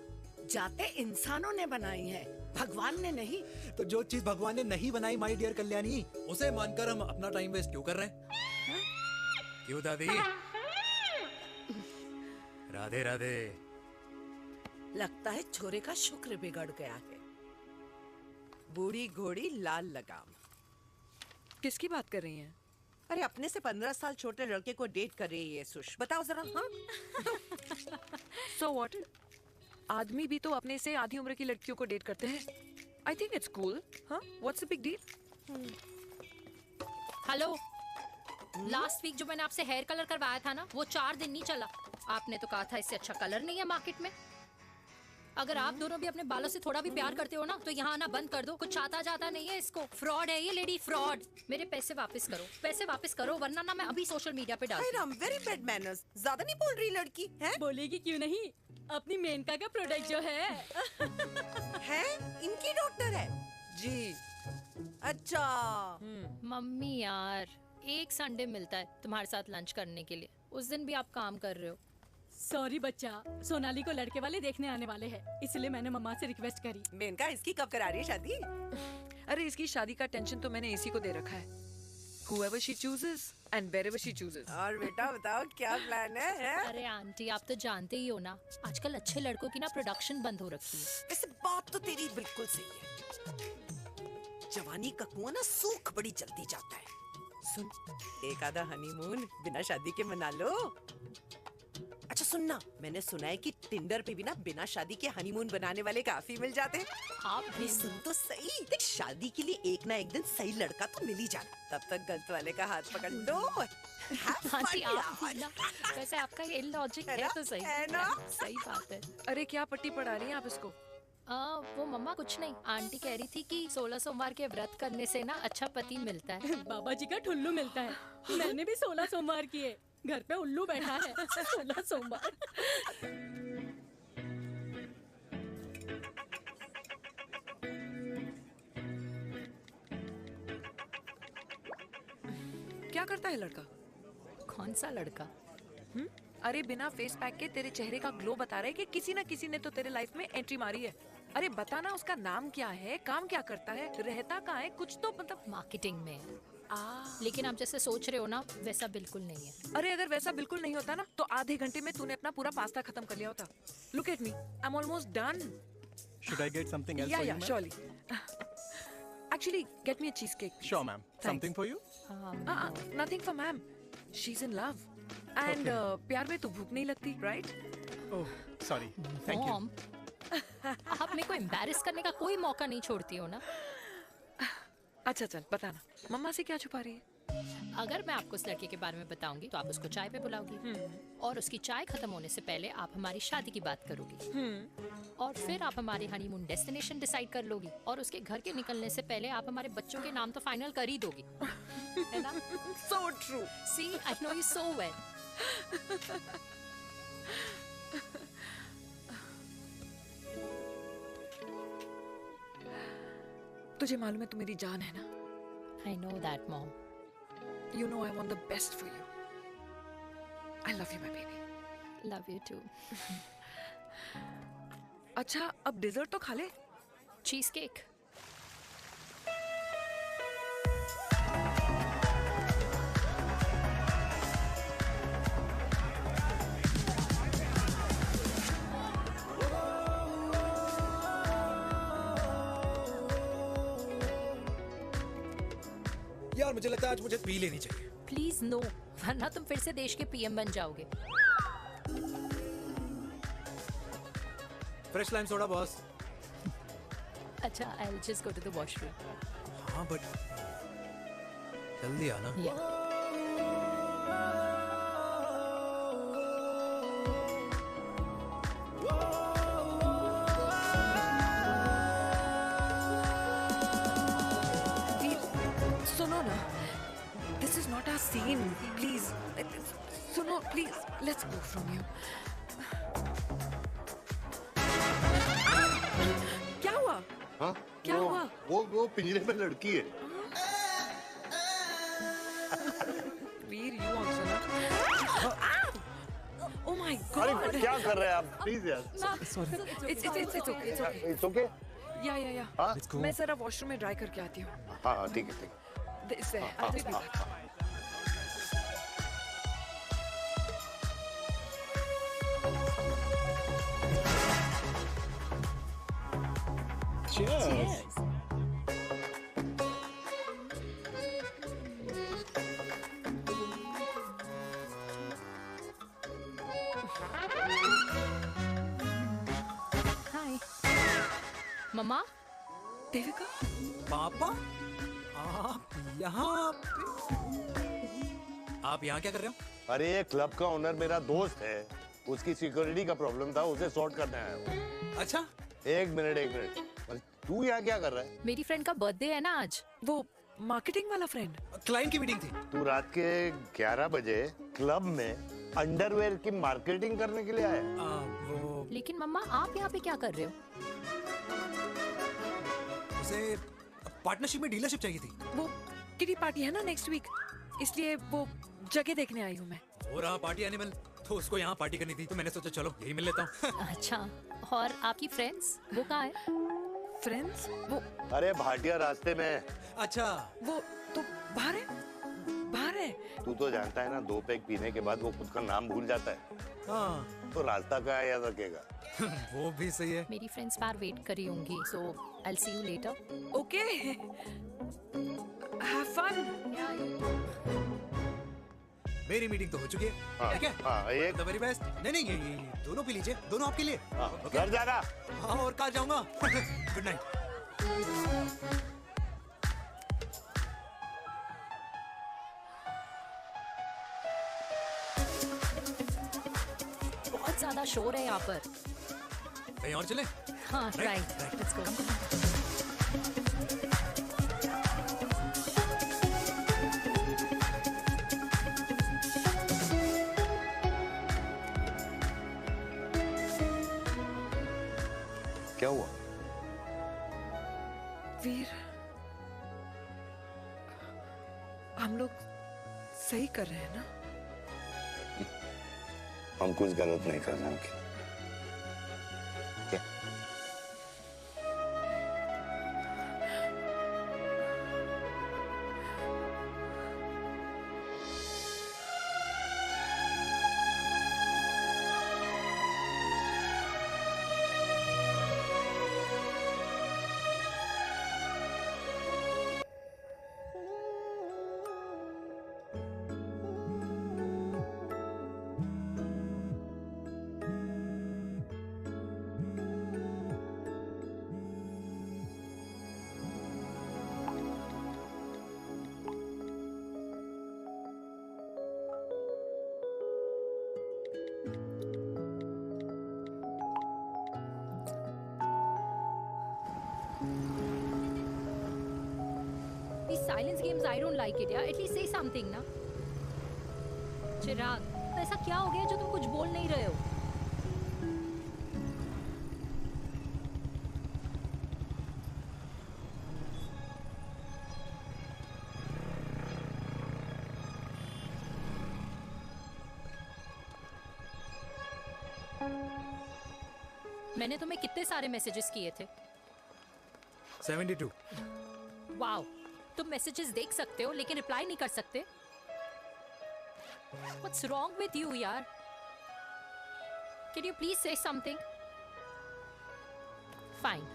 जाते इंसानों ने बनाई है, भगवान ने नहीं। तो जो चीज भगवान ने नहीं बनाई माय डियर कल्याणी, उसे मानकर हम अपना टाइम वेस्ट क्यों कर रहे हैं? क्यों दादी? राधे राधे। लगता है छोरे का शुक्र बिगड़ गया है। बूढ़ी घोड़ी लाल लगाम। किसकी बात कर रही हैं? अरे अपने से 15 साल छोटे लड़के को डेट कर रही है सुश। बताओ जरा। हाँ? So what? आदमी भी तो अपने से आधी उम्र की लड़कियों को डेट करते हैं। I think it's cool. हाँ? What's the big deal? Hello, last week जो मैंने आपसे हेयर कलर करवाया था ना, वो 4 दिन नहीं चला। आपने तो कहा था इससे अच्छा कलर नहीं है मार्केट में। अगर आप दोनों भी अपने बालों से थोड़ा भी प्यार करते हो ना, तो यहाँ आना बंद कर दो। कुछ आता जाता नहीं है इसको। फ्रॉड है ये लेडी, फ्रॉड। मेरे पैसे वापस करो, पैसे वापस करो, वरना ना मैं अभी सोशल मीडिया पे डाल दूँ। Very bad manners. ज्यादा नहीं बोल रही लड़की है? बोलेगी क्यों नहीं? अपनी मेनका का प्रोडक्ट जो है इनकी डॉक्टर है जी। अच्छा। मम्मी यार, एक संडे मिलता है तुम्हारे साथ लंच करने के लिए, उस दिन भी आप काम कर रहे हो। सॉरी बच्चा, सोनाली को लड़के वाले देखने आने वाले हैं, इसलिए मैंने मम्मा से रिक्वेस्ट करी। मेनका, इसकी कब करा रही है शादी? अरे इसकी शादी का टेंशन तो मैंने इसी को दे रखा है। Whoever she chooses and wherever she chooses. और बेटा बताओ क्या प्लान है? अरे आंटी, आप तो जानते ही हो ना, आजकल अच्छे लड़कों की ना प्रोडक्शन बंद हो रखी है। वैसे बात तो तेरी बिल्कुल सही है। जवानी का कुआं ना सूख बड़ी जल्दी जाता है। सुन, एक आधा हनीमून बिना शादी के मना लो। अच्छा सुनना, मैंने सुना है कि टिंडर पे भी ना बिना शादी के हनीमून बनाने वाले काफी मिल जाते हैं। आप भी सुन तो सही, देख शादी के लिए एक ना एक दिन सही लड़का तो मिल ही जाना। तब तक गलत वाले का हाथ पकड़ लो। आंटी आप भी ना, वैसे आपका ये लॉजिक है तो सही है ना? सही बात है। अरे क्या पट्टी पढ़ा रही हैं आप इसको? वो मम्मा कुछ नहीं, आंटी कह रही थी कि 16 सोमवार के व्रत करने से ना अच्छा पति मिलता है। बाबा जी का ठुल्लू मिलता है। मैंने भी 16 सोमवार किए, घर पे उल्लू बैठा है। 16 सोमवार। क्या करता है लड़का? कौन सा लड़का? अरे बिना फेस पैक के तेरे चेहरे का ग्लो बता रहा है कि किसी ना किसी ने तो तेरे लाइफ में एंट्री मारी है। अरे बता ना, उसका नाम क्या है, काम क्या करता है, रहता कहाँ है, कुछ तो मतलब। मार्केटिंग में। लेकिन आप जैसे सोच रहे हो ना, वैसा बिल्कुल नहीं है। अरे अगर वैसा बिल्कुल नहीं होता ना, तो आधे घंटे में तूने अपना पूरा पास्ता खत्म कर लिया होता। Look at me, I am almost done. Should I get something else Yeah, for yeah, you, ma'am? surely. Actually, get me a cheesecake. Sure, ma'am. Something for you? Nothing for ma'am. She's in love. And प्यार में तो भूख नहीं लगती, right? Oh, sorry. Thank you. Mom, आप मेरे को embarrass करने का कोई मौका नहीं छोड़ती हो ना। अच्छा चल बताना, मम्मा से क्या छुपा रही है? अगर मैं आपको उस लड़के के बारे में बताऊंगी तो आप उसको चाय पे बुलाओगी, और उसकी चाय खत्म होने से पहले आप हमारी शादी की बात करोगी, और फिर आप हमारे हनीमून डेस्टिनेशन डिसाइड कर लोगी, और उसके घर के निकलने से पहले आप हमारे बच्चों के नाम तो फाइनल कर ही दोगी, है ना? So true. See, I know you so well. तुझे मालूम है तू मेरी जान है ना? I know that, Mom. You know I want the best for you. I love you, my baby. Love you too. अच्छा, अब डिजर्ट तो खा ले। Cheese cake. यार मुझे लगता है आज मुझे पी लेनी चाहिए। प्लीज नो, वरना तुम फिर से देश के पीएम बन जाओगे। Fresh lime soda boss. अच्छा, I'll just go to the washroom. हाँ बट जल्दी आना। सुनो ना, this is not our scene. Please, सुनो please. Let's go from here. क्या हुआ? हाँ? क्या हुआ? वो पिंजरे में लड़की है। वीर, you also ना? Oh my God! अरे क्या कर रहे हैं आप? Please यार। Sorry. It's okay. It's okay. It's okay? Yeah. हाँ? मैं जरा वॉशरूम में ड्राई करके आती हूँ। हाँ ठीक है। This way. I'll just be back. Cheers. हाय मम्मा। देविका, पापा, आप यहाँ क्या कर रहे हो? अरे ये क्लब का ओनर मेरा दोस्त है, उसकी सिक्योरिटी का प्रॉब्लम था, उसे सॉर्ट करने आया हूँ। अच्छा, एक मिनट। अरे तू यहाँ क्या कर रहा है? मेरी फ्रेंड का बर्थडे है ना आज। वो मार्केटिंग वाला फ्रेंड। क्लाइंट की मीटिंग थी। तू रात के 11 बजे क्लब में अंडरवेयर की मार्केटिंग करने के लिए आया? लेकिन मम्मा, आप यहाँ पे क्या कर रहे हो? उसे पार्टनरशिप में डीलरशिप चाहिए थी। वो किटी पार्टी है ना नेक्स्ट वीक, इसलिए वो जगह देखने आई हूँ मैं। हो रहा पार्टी एनिमल, तो उसको यहाँ पार्टी करनी थी, तो मैंने सोचा चलो यही मिल लेता हूँ। अच्छा, और आपकी फ्रेंड्स वो कहाँ है? फ्रेंड्स वो अरे भाटिया रास्ते में। अच्छा, वो तो बाहर है। तू तो जानता है ना, 2 पैक पीने के बाद वो खुद का नाम भूल जाता है। हाँ। तो रास्ता का याद रखेगा। वो भी सही है। मेरी फ्रेंड्स बाहर वेट कर रही होंगी, so I'll see you later. Okay. Have fun. मेरी मीटिंग तो हो चुकी है। हाँ, ठीक है? हाँ, एक द वेरी बेस्ट। नहीं ये दोनों पी लीजिए, दोनों आपके लिए। घर जाना। हाँ, और कल जाऊंगा। Good night. बहुत ज्यादा शोर है यहाँ पर। कहीं और चले? हाँ, राइट। Let's go. क्या हुआ? वीर, हम लोग सही कर रहे हैं ना? हम कुछ गलत नहीं कर रहे हैं। क्या? These silence games, I don't like it, yeah. At least say something, ना. चिराग, ऐसा क्या हो गया जो तुम कुछ बोल नहीं रहे हो? मैंने तुम्हें कितने सारे मैसेजेस किए थे? 72. वाओ, तुम मैसेजेस देख सकते हो लेकिन रिप्लाई नहीं कर सकते? What's wrong with you, यार? Can you please say something? Fine,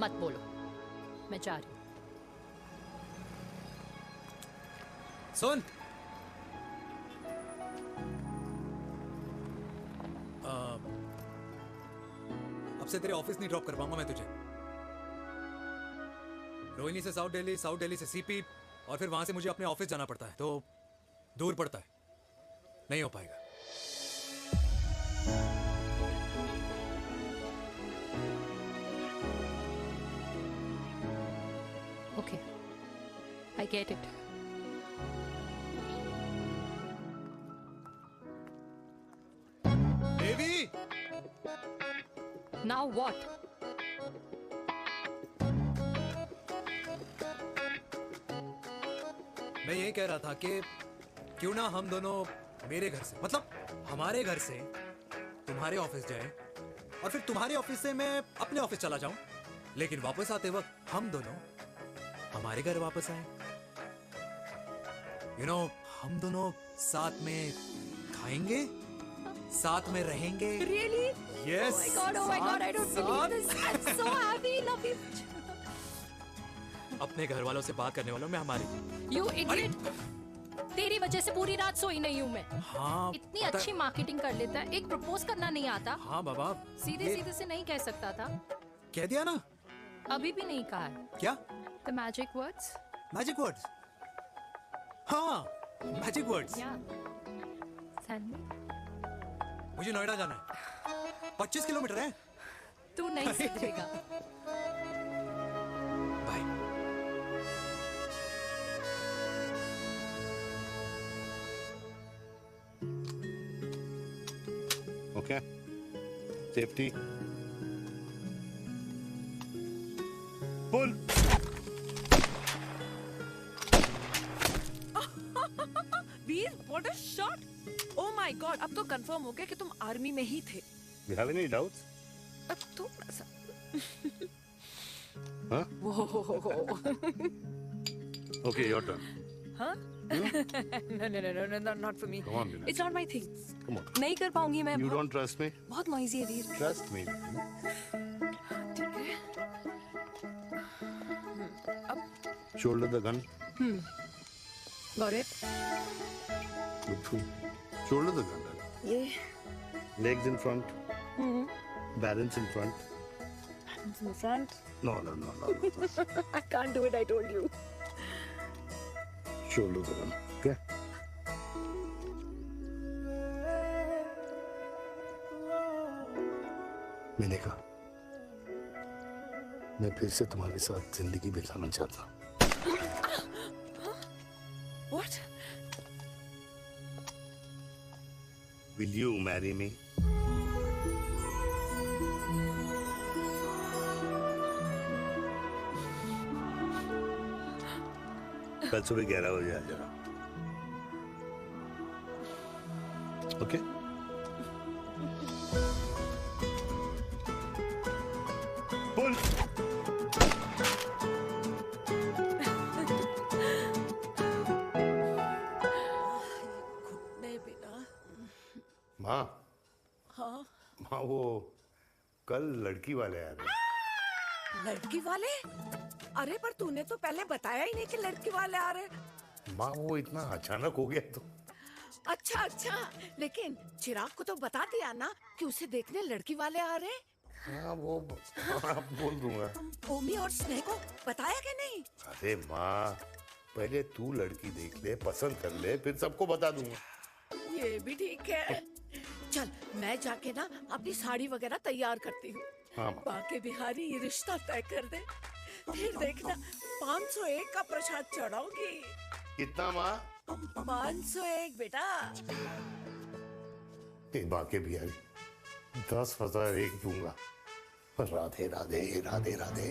मत बोलो, मैं जा रही हूँ. सुन, अब से तेरे ऑफिस नहीं ड्रॉप कर पाऊंगा मैं तुझे. रोहिणी से साउथ दिल्ली से सीपी, और फिर वहां से मुझे अपने ऑफिस जाना पड़ता है, तो दूर पड़ता है, नहीं हो पाएगा. Okay, I get it. Devi! Now what? मैं ये कह रहा था कि क्यों ना हम दोनों मेरे घर से, मतलब हमारे घर से तुम्हारे ऑफिस जाए, और फिर तुम्हारे ऑफिस से मैं अपने ऑफिस चला जाऊं, लेकिन वापस आते वक्त हम दोनों हमारे घर वापस आए. यू नो, हम दोनों साथ में खाएंगे, साथ में रहेंगे. Really? Yes. Oh my God, I don't believe this. I'm so happy, love you. अपने घर वालों से बात करने वालों में हमारी. You idiot. तेरी वजह से पूरी रात सोई नहीं हूँ मैं. हाँ, इतनी अच्छी मार्केटिंग कर लेता है, एक प्रपोज करना नहीं आता. हाँ बाबा, सीधे से नहीं कह सकता था. कह दिया ना. अभी भी नहीं कहा है. क्या? The magic words. Magic words. हाँ, मैजिक वर्ड्स. Tell me. मुझे नोएडा जाना है. 25 किलोमीटर है. तू नहीं सीखेगा. Bye. Okay. Safety. Pull. Veer, what a shot! Oh my God, अब तो कंफर्म हो गया कि तुम आर्मी में ही थे. You have any doubts? अब थोड़ा सा. Huh? Okay, your turn. Huh? No, not for me. Come on, Vinay. It's not my thing. Come on. नहीं कर पाऊंगी मैं. You don't trust me? बहुत noisy है वीर. Trust me. ठीक है. Shoulder the gun. Got it. Good. Shoulder the gun. Yeah. Legs in front. Balance in front. Balance in front. No. I can't do it. I told you. Shoulder the gun. Okay. मैंने कहा, मैं फिर से तुम्हारे साथ जिंदगी बिताना चाहता हूँ. What? Will you marry me? कल सुबह 11 बजे आ जाना. माँ वो कल लड़की वाले आ रहे। लड़की वाले? अरे पर तूने तो पहले बताया ही नहीं कि लड़की वाले आ रहे। माँ वो इतना अचानक हो गया तो। अच्छा अच्छा, लेकिन चिराग को तो बता दिया ना कि उसे देखने लड़की वाले आ रहे। हाँ वो बोल दूंगा। ओमी और स्नेह को बताया कि नहीं? अरे माँ पहले तू लड़की देख ले, पसंद कर ले, फिर सबको बता दूंगा। ये भी ठीक है। चल मैं जाके ना अपनी साड़ी वगैरह तैयार करती हूँ। हाँ बाके बिहारी ये रिश्ता तय कर दे, फिर देखना 501 का प्रसाद चढ़ाऊंगी। कितना माँ? 501 बेटा। बाके बिहारी 10,001 दूंगा। राधे राधे राधे राधे।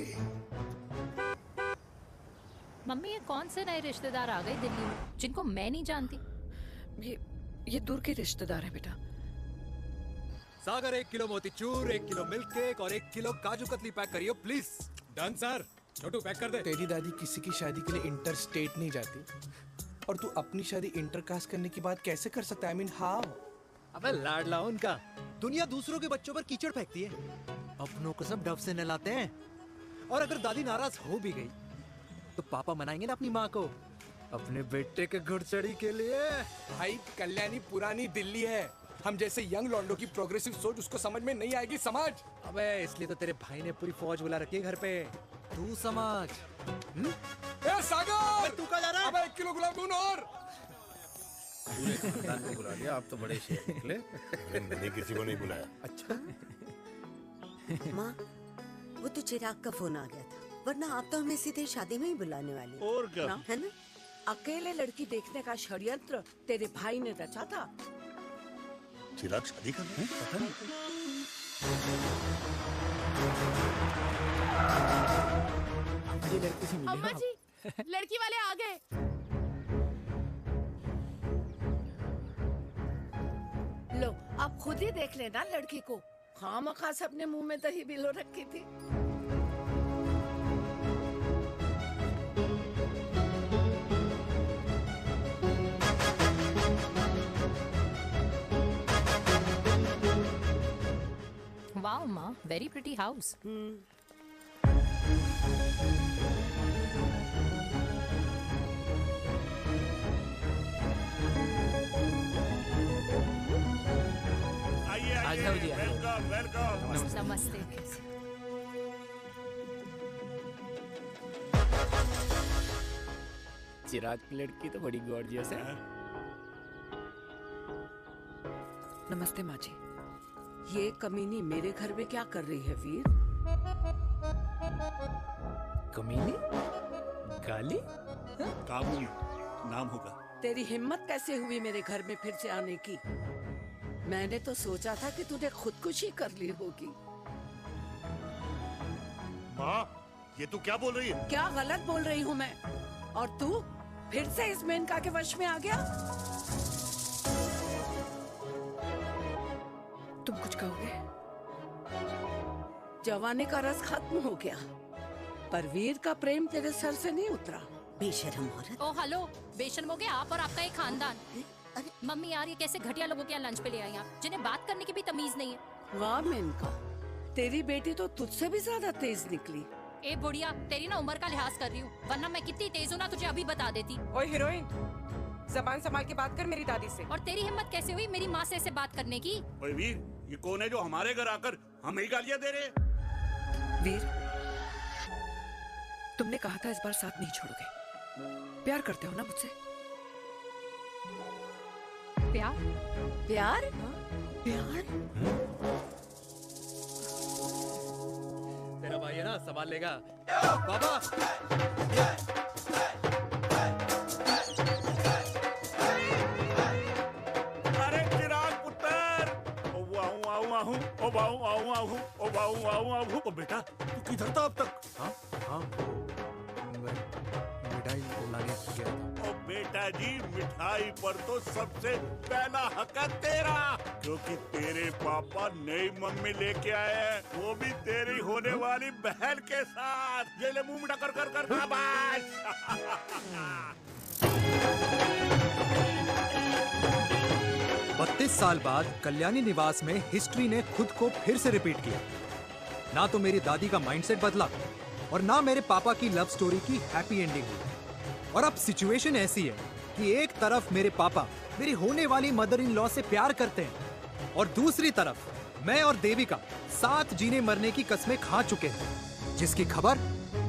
मम्मी ये कौन से नए रिश्तेदार आ गए दिल्ली में जिनको मैं नहीं जानती? ये दूर के रिश्तेदार है बेटा। Sagar 1 kilo motichoor, 1 kilo milk cake और 1 किलो काजू कतली पैक करियो please. Done sir. Chhotu pack कर दे। तेरी दादी किसी की शादी के लिए इंटर स्टेट नहीं जाती, और तू अपनी शादी इंटर कास्ट करने की बात कैसे कर सकता है? I mean how? अबे लाडला उनका। दुनिया दूसरों के बच्चों पर कीचड़ फेंकती है, अपनों को सब डब से नहलाते हैं। और अगर दादी नाराज हो भी गई तो पापा मनाएंगे ना अपनी माँ को अपने बेटे के घुड़चढ़ी के लिए। भाई कल्याणी पुरानी दिल्ली है, हम जैसे यंग लॉन्डो की प्रोग्रेसिव सोच उसको समझ में नहीं आएगी। समझ? अबे इसलिए तो तेरे भाई ने पूरी फौज बुला रखी है घर पे, तू समझ। ए सागर, तू कहाँ जा रहा है? अबे 1 किलो गुलाब जामुन और। पूरे खानदान को बुला लिया, आप तो बड़े शेर निकले। मैंने किसी को नहीं बुलाया। अच्छा माँ वो तो चिराग का फोन आ गया था, वरना आप तो हमें सीधे शादी में ही बुलाने वाली। और क्या? है ना? अकेले लड़की देखने का षड्यंत्र तेरे भाई ने रचा था। चिराग शादी कर रहे हैं? पता नहीं। ये लड़की से मिले अम्मा जी, लड़की वाले आ गए। लो आप खुद ही देख लेना लड़की को। खामखा सबने मुंह में दही बिलो रखी थी। वाओ माँ, वेरी प्रिटी हाउस। आ जाओ जी, आ जाओ। Welcome welcome. नमस्ते। चिराग की लड़की तो बड़ी गॉर्जियस है। नमस्ते माँ जी। ये कमीनी मेरे घर में क्या कर रही है वीर? कमीनी? गाली? काबू नाम होगा। तेरी हिम्मत कैसे हुई मेरे घर में फिर से आने की? मैंने तो सोचा था कि तूने खुदकुशी कर ली होगी। माँ ये तू क्या बोल रही है? क्या गलत बोल रही हूँ मैं? और तू फिर से इस मेनका के वश में आ गया? तुम कुछ कहोगे? जवानी का रस खत्म हो गया, पर वीर का प्रेम तेरे सर से नहीं उतरा। बेशरम औरत। ओ हेलो, बेशर्म हो गए आप और आपका एक खानदान। मम्मी यार ये कैसे घटिया लोगों के यहाँ लंच पे ले आई आप, जिन्हें बात करने की भी तमीज नहीं है। वाह मेनका, तेरी बेटी तो तुझसे भी ज्यादा तेज निकली। ए बुढ़िया, तेरी ना उम्र का लिहाज कर रही हूँ, वरना मैं कितनी तेज हूँ ना तुझे अभी बता देती। ओए हीरोइन, जबान संभाल के बात कर मेरी दादी से। और तेरी हिम्मत कैसे हुई मेरी माँ से ऐसे बात करने की? ओए वीर, ये कौन है जो हमारे घर आकर हमें ही गालियां दे रहे हैं? वीर, तुमने कहा था इस बार साथ नहीं छोड़ोगे। प्यार करते हो ना मुझसे? प्यार? प्यार? प्यार? तेरा भाई है ना, संभाल लेगा। बाबा अरे चिराग पुत्र, ओ वाऊ आऊ आहू, ओ वाऊ आऊ आहू, ओ वाऊ आऊ आहू। ओ बेटा तू किधर था अब तक? हाँ हाँ मिठाई लाने गया था। ओ बेटा जी, मिठाई पर तो सबसे पहला हक है तेरा, क्योंकि तेरे पापा नई मम्मी लेके आए हैं, वो भी तेरी होने वाली बहन के साथ। ये ले मुंह मीठा कर कर कर शाबाश। 32 22 साल बाद कल्याणी निवास में हिस्ट्री ने खुद को फिर से रिपीट किया। ना तो मेरी दादी का माइंडसेट बदला और ना मेरे पापा की लव स्टोरी की हैप्पी एंडिंग हुई। और अब सिचुएशन ऐसी है कि एक तरफ मेरे पापा मेरी होने वाली मदर इन लॉ से प्यार करते हैं और दूसरी तरफ मैं और देविका साथ जीने मरने की कस्में खा चुके हैं, जिसकी खबर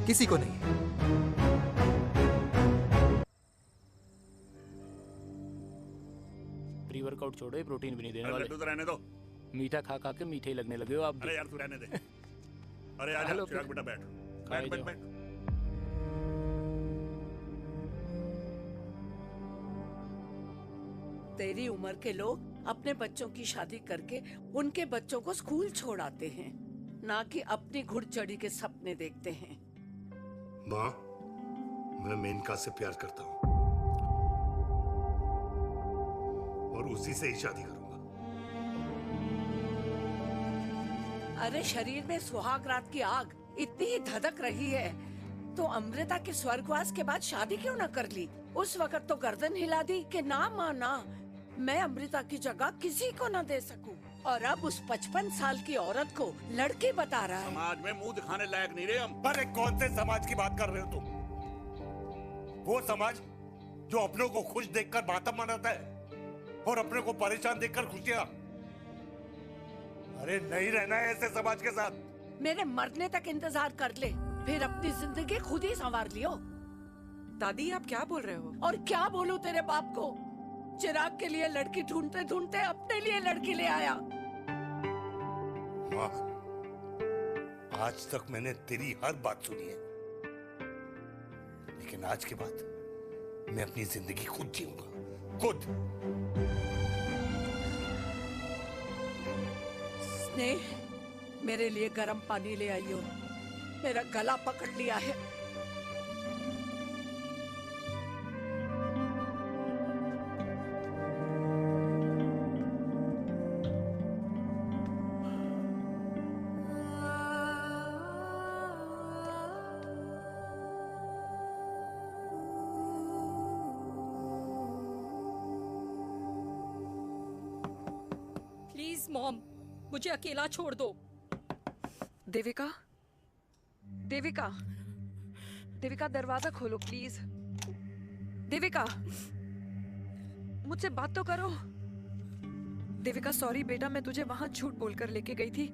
किसी को नहीं है। प्री वर्कआउट छोड़ो, ये प्रोटीन भी नहीं देने अरे वाले। लड्डू तो रहने दो। मीठा खा खा के मीठे ही लगने लगे हो आप भी। अरे यार तू रहने दे। अरे आजा हेलो, चिराग बेटा बैठ। खाए बैठ बैठ जाओ। बैठ। तेरी उम्र के लोग अपने बच्चों की शादी करके उनके बच्चों को स्कूल छोड़ाते हैं, ना कि अपनी घुड़चढ़ी के सपने देखते हैं। माँ, मैं मेनका से प्यार करता हूँ और उसी से ही शादी करूंगा। अरे शरीर में सुहाग रात की आग इतनी ही धधक रही है तो अमृता के स्वर्गवास के बाद शादी क्यों न कर ली? उस वक्त तो गर्दन हिला दी कि ना माना, मैं अमृता की जगह किसी को न दे सकूं। और अब उस 55 साल की औरत को लड़के बता रहा है। समाज में मुंह दिखाने लायक नहीं रहे हम। अरे कौन से समाज की बात कर रहे हो तुम? वो समाज जो अपनों को खुश देखकर मातम मनाता है और अपने को परेशान देखकर खुशियां। अरे नहीं रहना है ऐसे समाज के साथ। मेरे मरने तक इंतजार कर ले, फिर अपनी जिंदगी खुद ही संवार लियो। दादी आप क्या बोल रहे हो? और क्या बोलूं तेरे बाप को? चिराग के लिए लड़की ढूंढते ढूंढते अपने लिए लड़की ले आया। माँ, आज तक मैंने तेरी हर बात सुनी है, लेकिन आज के बाद मैं अपनी जिंदगी खुद जीऊंगा, खुद। स्नेह, मेरे लिए गर्म पानी ले आइयो, मेरा गला पकड़ लिया है। प्लीज मॉम, मुझे अकेला छोड़ दो। देविका, देविका, देविका दरवाजा खोलो प्लीज। देविका, मुझसे बात तो करो। देविका सॉरी बेटा, मैं तुझे वहां झूठ बोलकर लेके गई थी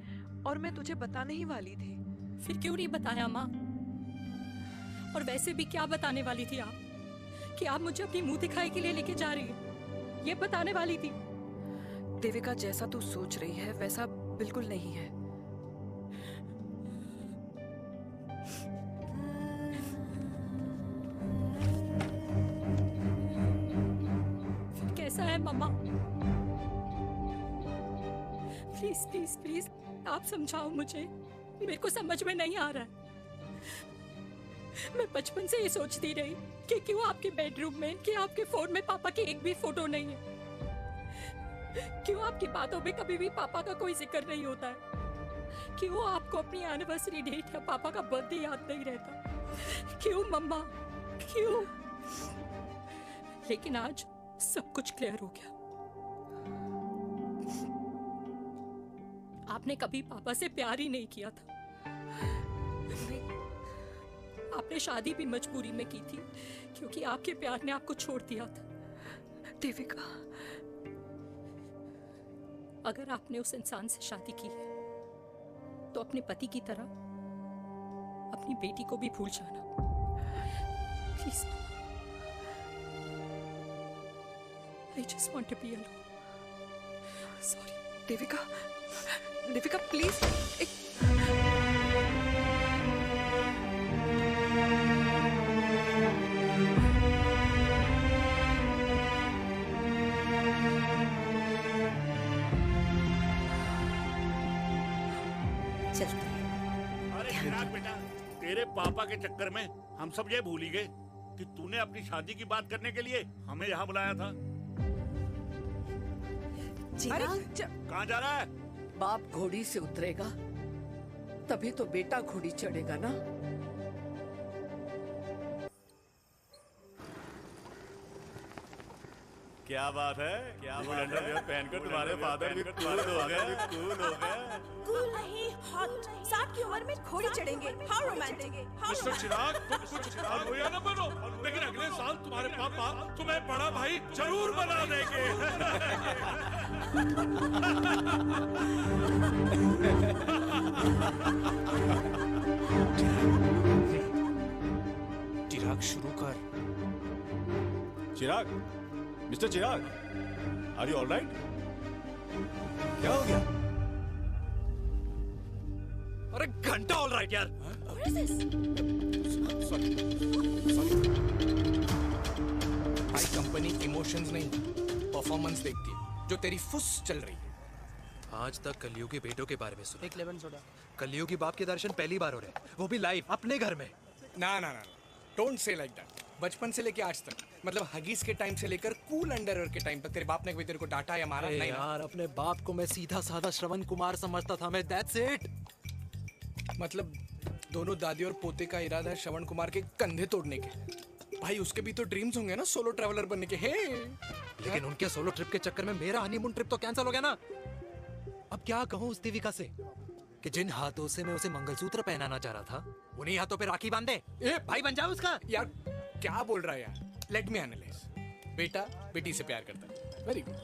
और मैं तुझे बताने ही वाली थी। फिर क्यों नहीं बताया माँ? और वैसे भी क्या बताने वाली थी आप? कि आप मुझे अपनी मुंह दिखाई के लिए लेके जा रही है, ये बताने वाली थी। देविका जैसा तू सोच रही है वैसा बिल्कुल नहीं है। फिर कैसा है मम्मा? प्लीज प्लीज प्लीज आप समझाओ मुझे, मेरे को समझ में नहीं आ रहा है। मैं बचपन से ये सोचती रही कि क्यों आपके बेडरूम में, कि आपके फोन में पापा की एक भी फोटो नहीं है, क्यों आपकी बातों में कभी भी पापा का कोई जिक्र नहीं होता है, क्यों आपको अपनी एनिवर्सरी डेट या पापा का बर्थडे याद नहीं रहता, क्यों मम्मा, क्यों? लेकिन आज सब कुछ क्लियर हो गया। आपने कभी पापा से प्यार ही नहीं किया था। आपने शादी भी मजबूरी में की थी क्योंकि आपके प्यार ने आपको छोड़ दिया था। देविका, अगर आपने उस इंसान से शादी की है तो अपने पति की तरह अपनी बेटी को भी भूल जाना please. I just want to be alone. Sorry, Devika, Devika please. अरे चिराग बेटा, तेरे पापा के चक्कर में हम सब ये भूल ही गए कि तूने अपनी शादी की बात करने के लिए हमें यहाँ बुलाया था। कहाँ जा रहा है? बाप घोड़ी से उतरेगा तभी तो बेटा घोड़ी चढ़ेगा ना। क्या बात है? क्या बात है? पहनकर तुम्हारे फादर भी कूल हो गए, कूल हो गए। कूल नहीं, हॉट। 60 की उम्र में घोड़ी चढ़ेंगे। How romantic. मिस्टर चिराग, तुम कुछ चिराग हो या न बनो, लेकिन अगले साल तुम्हारे पापा तुम्हें बड़ा भाई जरूर बना देंगे। चिराग शुरू कर। Chirag, mister Chirag, are you alright? क्या हो गया? अरे घंटा ऑल राइट यार। भाई कंपनी इमोशंस नहीं परफॉर्मेंस देखती है, जो तेरी फुस चल रही है। आज तक कलयुगी बेटों के बारे में सुना। एक लेमन सोडा। कलयुगी बाप के दर्शन पहली बार हो रहे हैं, वो भी लाइव अपने घर में। ना ना ना, डोंट से लाइक दैट। बचपन से लेके आज तक, मतलब हगीज के टाइम से लेकर कूल अंडरवेयर के टाइम तक तेरे बाप ने कभी तेरे को डांटा या मारा? नहीं यार, अपने बाप को मैं सीधा साधा श्रवण कुमार समझता था मैं, दैट्स इट। मतलब दोनों दादी और पोते का इरादा है श्रवण कुमार के कंधे तोड़ने के। भाई उसके भी तो ड्रीम्स होंगे ना सोलो ट्रैवलर बनने के। लेकिन उनके सोलो ट्रिप के चक्कर में मेरा हनीमून ट्रिप तो कैंसिल हो गया ना। अब क्या कहूँ उस देविका से कि जिन हाथों से मैं उसे मंगलसूत्र पहनाना चाह रहा था, उन्हीं हाथों पे राखी बांध दे। भाई बन जाओ उसका। यार क्या बोल रहा है यार? Let me analyse. बेटा बेटी से प्यार करता है, वेरी गुड।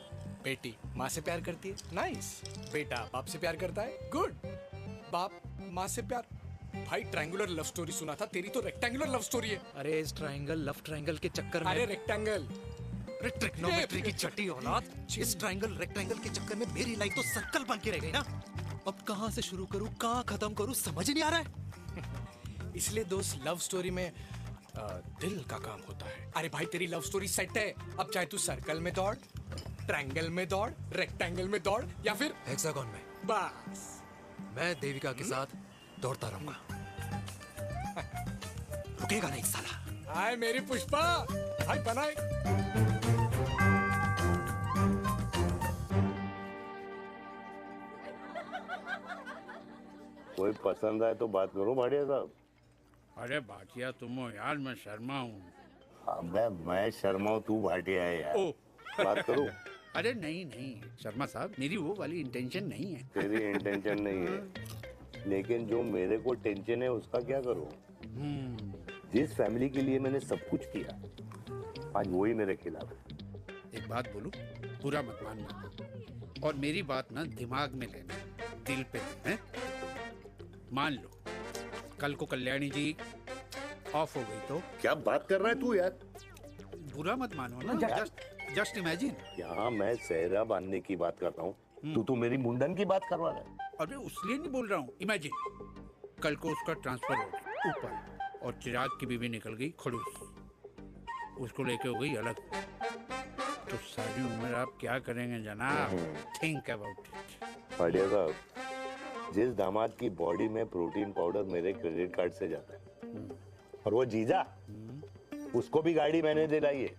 बेटी माँ से प्यार करती है, नाइस। बेटा बाप से प्यार करता है, गुड। बाप माँ से प्यार। भाई ट्रायंगुलर लव स्टोरी सुना था, तेरी तो रेक्टेंगुलर लव स्टोरी है। अरे इस ट्रायंगल लव ट्रायंगल के चक्कर में, अरे रेक्टेंगल, ट्रिग्नोमेट्री की छठी औलाद, इस ट्रायंगल रेक्टेंगल के चक्कर में मेरी लाइफ तो सर्कल बन के रह गई ना। अब कहाँ से शुरू करूँ, कहाँ खत्म करूँ, समझ ही नहीं आ रहा है। इसलिए दोस्त लव स्टोरी में दिल का काम होता है। अरे भाई तेरी लव स्टोरी सेट है, अब चाहे तू सर्कल में दौड़, ट्रायंगल में दौड़, रेक्टेंगल में दौड़ या फिर हेक्सागन में, बस मैं देविका के साथ दौड़ता रहूंगा। रुकेगा नहीं साला। हाय मेरी पुष्पा, भाई बनाए। कोई पसंद आए तो बात करो भाटिया साहब। अरे भाटिया तुम हो यार, मैं शर्मा हूँ। अबे मैं शर्मा हूँ, तू भाटिया है यार। बात करो। अरे नहीं नहीं शर्मा साहब, मेरी वो वाली इंटेंशन नहीं है। तेरी इंटेंशन नहीं है, लेकिन जो मेरे को टेंशन है उसका क्या करूँ? जिस फैमिली के लिए मैंने सब कुछ किया, आज वही मेरे खिलाफ है। एक बात बोलूं, बुरा मत मानना, और मेरी बात ना दिमाग में लेना, दिल पे है। मान लो कल को कल्याणी जी ऑफ हो गई तो? क्या बात कर रहा है तू यार? बुरा मत मानो ना, जस्ट इमेजिन। यहाँ मैं सेहरा बांधने की बात कर रहा हूँ, तू तो मेरी मुंडन की बात करवा रहा है। अरे उसलिए नहीं बोल रहा हूँ, इमेजिन कल को उसका ट्रांसफर हो गया ऊपर और चिराग की बीवी निकल गई खड़ूस, उसको लेके हो गई अलग, तो सारी उम्र आप क्या करेंगे जनाब? Think about it. भाटिया साहब, जिस दामाद की बॉडी में प्रोटीन पाउडर मेरे क्रेडिट कार्ड से जाता है, और वो जीजा, उसको भी गाड़ी मैंने दिलाई है,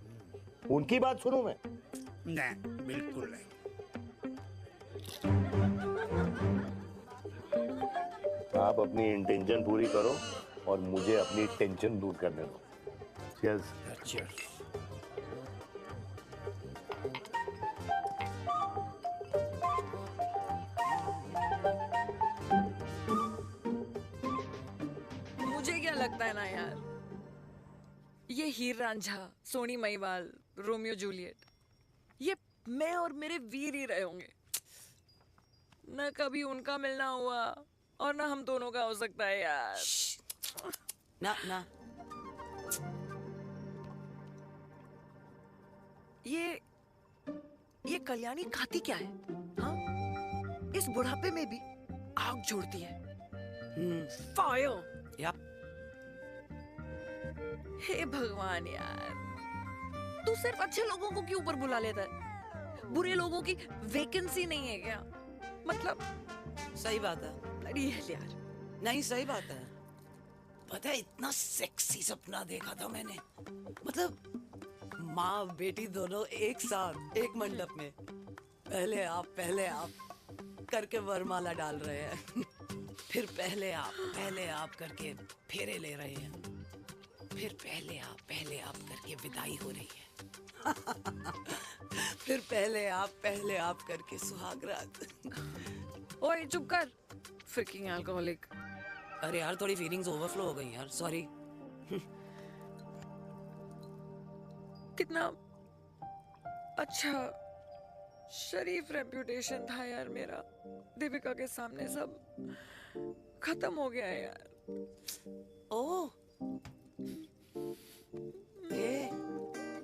उनकी बात सुनूं मैं? नहीं, बिल्कुल नहीं। आप अपनी इंटेंशन पूरी करो और मुझे अपनी टेंशन दूर करने दो। Cheers. Cheers. मुझे क्या लगता है ना यार, ये हीर रांझा, सोनी महिवाल, रोमियो जूलियट, ये मैं और मेरे वीर ही रहे होंगे। न कभी उनका मिलना हुआ और ना हम दोनों का हो सकता है यार। ना ना, ये कल्याणी खाती क्या है? हाँ, इस बुढ़ापे में भी आग जोड़ती है। फायर। हे भगवान यार, तू सिर्फ अच्छे लोगों को क्यों ऊपर बुला लेता है? बुरे लोगों की वैकेंसी नहीं है क्या? मतलब सही बात है। अरे यार, नहीं सही बात है। पता है इतना सेक्सी सपना देखा था मैंने, मतलब माँ बेटी दोनों एक साथ एक मंडप में, पहले आप करके वरमाला डाल रहे हैं, फिर पहले आप करके फेरे ले रहे हैं, फिर पहले आप करके विदाई हो रही है। फिर पहले आप करके सुहाग रात। ओए चुप कर, फ्रिकिंग अल्कोहलिक। अरे यार थोड़ी फीलिंग्स ओवरफ्लो हो गई यार, सॉरी। कितना अच्छा शरीफ रेप्यूटेशन था यार मेरा, दीपिका के सामने सब खत्म हो गया है यार। Oh,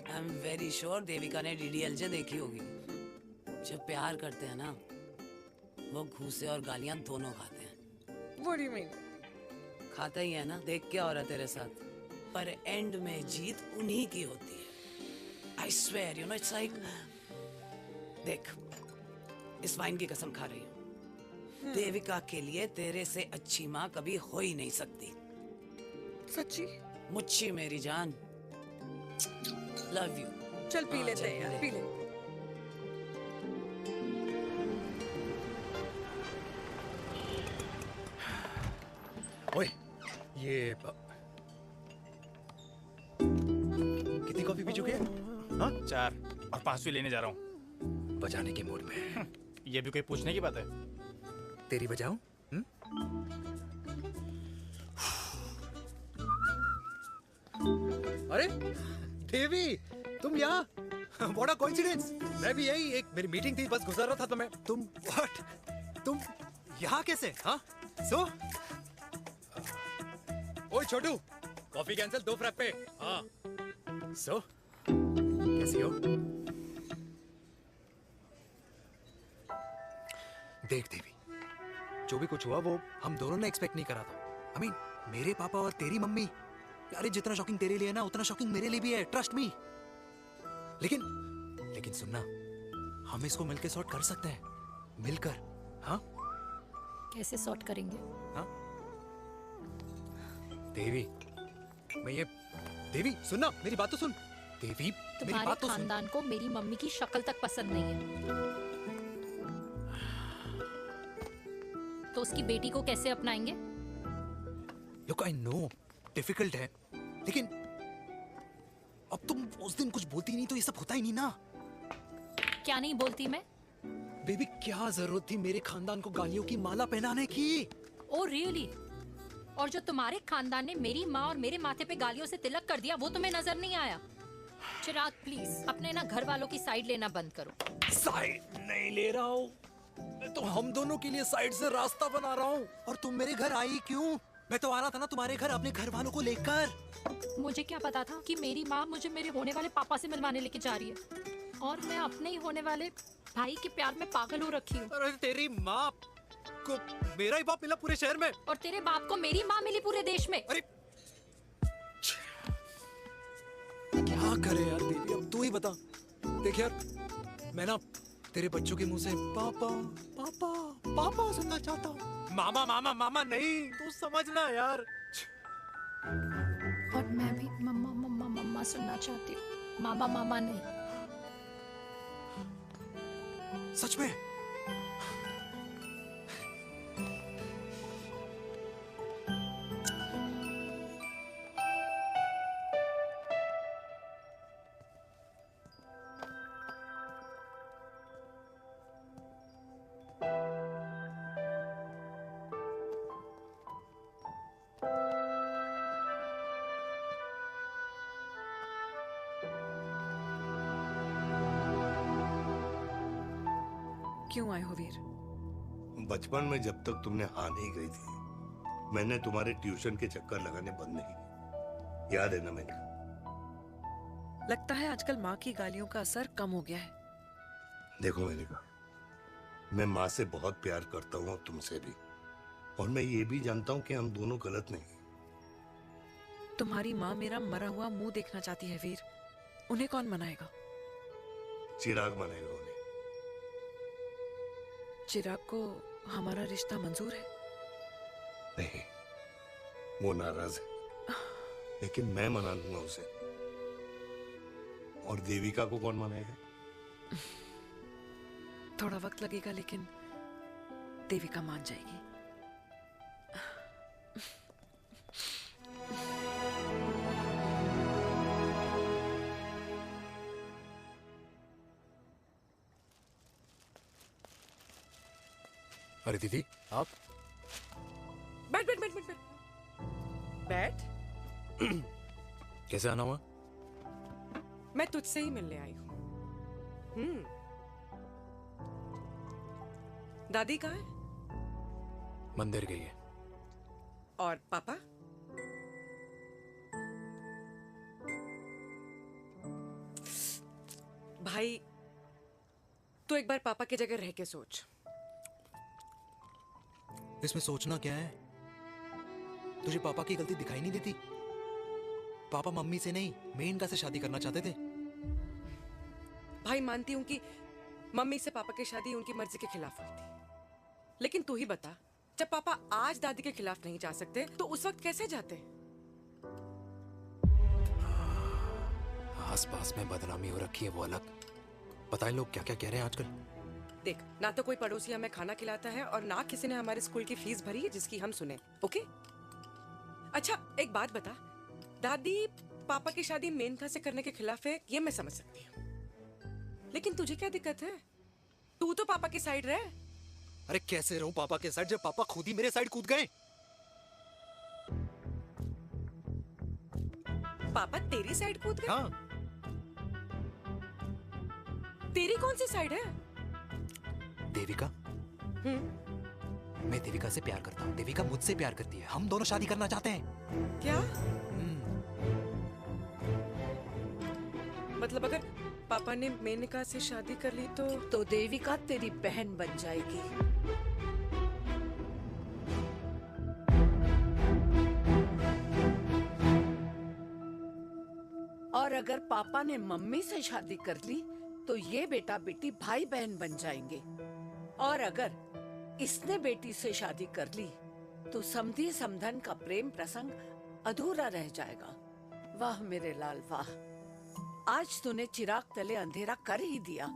I am very sure Devika ने डीडीएलजे देखी होगी। जब प्यार करते हैं ना, वो घूसे और गालियां दोनों खाते हैं। What do you mean? खाता ही है ना, देख क्या हो रहा है तेरे साथ। पर एंड में जीत उन्हीं की होती है। I swear, you know, it's like, देख, इस वाइन की कसम खा रही हूँ। देविका के लिए तेरे से अच्छी माँ कभी हो ही नहीं सकती। सच्ची? मुच्छी मेरी जान। Love you. चल पी लेते हैं यार, पी ले। ओए, ये कितनी कॉफी पी चुके हैं? हाँ? 4 और 5वीं लेने जा रहा हूँ। बजाने के मूड में। ये भी कोई पूछने की बात है? तेरी बजाऊं? अरे देवी, तुम यहाँ? What a coincidence! मैं भी यही, एक मेरी मीटिंग थी, बस गुजर रहा था तो मैं। तुम यहाँ कैसे? हाँ? सो? ओए छोटू, कॉफी कैंसिल, 2 फ्रैप पे। हाँ। सो? कैसी हो? देख देवी, जो भी कुछ हुआ वो हम दोनों ने एक्सपेक्ट नहीं करा था। I mean, मेरे पापा और तेरी मम्मी, अरे जितना शॉकिंग तेरे लिए ना, उतना शॉकिंग मेरे लिए भी है, ट्रस्ट मी। लेकिन सुनना, हम इसको मिलकर सॉर्ट कर सकते हैं, मिलकर। हाँ? कैसे सॉर्ट करेंगे? हाँ? देवी, देवी सुनना, मेरी बात तो सुन। देवी, मेरी तुम्हारे बात तो सुन। खानदान को मेरी मम्मी की शक्ल तक पसंद नहीं है, तो उसकी बेटी को कैसे अपनाएंगे? Look, I know, डिफिकल्ट है, लेकिन अब तुम उस दिन कुछ बोलती नहीं तो ये सब होता ही नहीं ना। क्या नहीं बोलती मैं? बेबी, क्या जरूरत थी मेरे खानदान को गालियों की माला पहनाने की? Oh really? और जो तुम्हारे खानदान ने मेरी माँ और मेरे माथे पे गालियों से तिलक कर दिया, वो तुम्हें नजर नहीं आया? चिराग प्लीज अपने ना घर वालों की साइड लेना बंद करो। साइड नहीं ले रहा हूँ, मैं तो हम दोनों के लिए साइड से रास्ता बना रहा हूँ। और तुम मेरे घर आई क्यों? मैं तो आ रहा था ना तुम्हारे घर अपने घर वालों को लेकर। मुझे क्या पता था कि मेरी माँ मुझे मेरे होने वाले पापा से मिलवाने लेके जा रही है, और मैं अपने ही होने वाले भाई के प्यार में पागल हो रखी हूँ। अरे तेरी माँ को मेरा ही बाप मिला पूरे शहर में, और तेरे बाप को मेरी माँ मिली पूरे देश में। अरे क्या करे यार देवी, अब तू ही बता। देख यार, मैं ना तेरे बच्चों के मुंह से पापा पापा पापा सुनना चाहता हूँ। मामा मामा मामा नहीं, तू समझना यार। और मैं भी मम्मा मम्मा मम्मा सुनना चाहती हूँ, मामा मामा नहीं। सच में? क्यों आए हो वीर? बचपन में जब तक तुमने हाँ नहीं गई थी, मैंने तुम्हारे ट्यूशन के चक्कर लगाने बंद नहीं किए। याद है ना मैंने? लगता है आजकल माँ की गालियों का असर कम हो गया है। देखो मैंने कहा, मैं माँ से बहुत प्यार करता हूँ और तुमसे भी, और मैं ये भी जानता हूँ कि हम दोनों गलत नहीं। तुम्हारी माँ मेरा मरा हुआ मुंह देखना चाहती है वीर, उन्हें कौन मनाएगा? चिराग मनाएगा उन्हें। चिराग को हमारा रिश्ता मंजूर है? नहीं, वो नाराज है, लेकिन मैं मना लूंगा उसे। और देविका को कौन मनाएगा? थोड़ा वक्त लगेगा, लेकिन देविका मान जाएगी। अरे दीदी आप बैठ बैठ बैठ बैठ बैठ। बैठ। कैसे आना हुआ? मैं तुझसे ही मिलने आई हूँ। दादी कहाँ है? मंदिर गई है। और पापा? भाई तू एक बार पापा की जगह रह के सोच। इसमें सोचना क्या है? तुझे पापा की गलती दिखाई नहीं देती? पापा मम्मी से नहीं मेनका से शादी करना चाहते थे। भाई मानती हूं कि मम्मी से पापा की शादी उनकी मर्जी के खिलाफ हुई थी, लेकिन तू ही बता, जब पापा आज दादी के खिलाफ नहीं जा सकते तो उस वक्त कैसे जाते? आसपास में बदनामी हो रखी है वो अलग। पता है लोग क्या क्या कह रहे हैं आजकल? देख, ना तो कोई पड़ोसी हमें खाना खिलाता है और ना किसी ने हमारे स्कूल की फीस भरी है जिसकी हम सुने। ओके? अच्छा एक बात बता, दादी पापा की शादी मेनका से करने के खिलाफ है, ये मैं समझ सकती हूँ, लेकिन तुझे क्या दिक्कत है? तू तो पापा की साइड रहे। अरे कैसे रहूं पापा के साइड जब पापा खुद ही मेरे साइड कूद गए? पापा तेरी साइड कूद गए? हाँ। तेरी कौन सी साइड है? देविका। मैं देविका से प्यार करता हूँ, देविका मुझसे प्यार करती है, हम दोनों शादी करना चाहते हैं। क्या? मतलब अगर पापा ने मेनका से शादी कर ली तो देविका तेरी बहन बन जाएगी। और अगर पापा ने मम्मी से शादी कर ली तो ये बेटा बेटी भाई बहन बन जाएंगे। और अगर इसने बेटी से शादी कर ली तो समधी समधन का प्रेम प्रसंग अधूरा रह जाएगा। वाह मेरे लाल वाह, आज तूने चिराग तले अंधेरा कर ही दिया,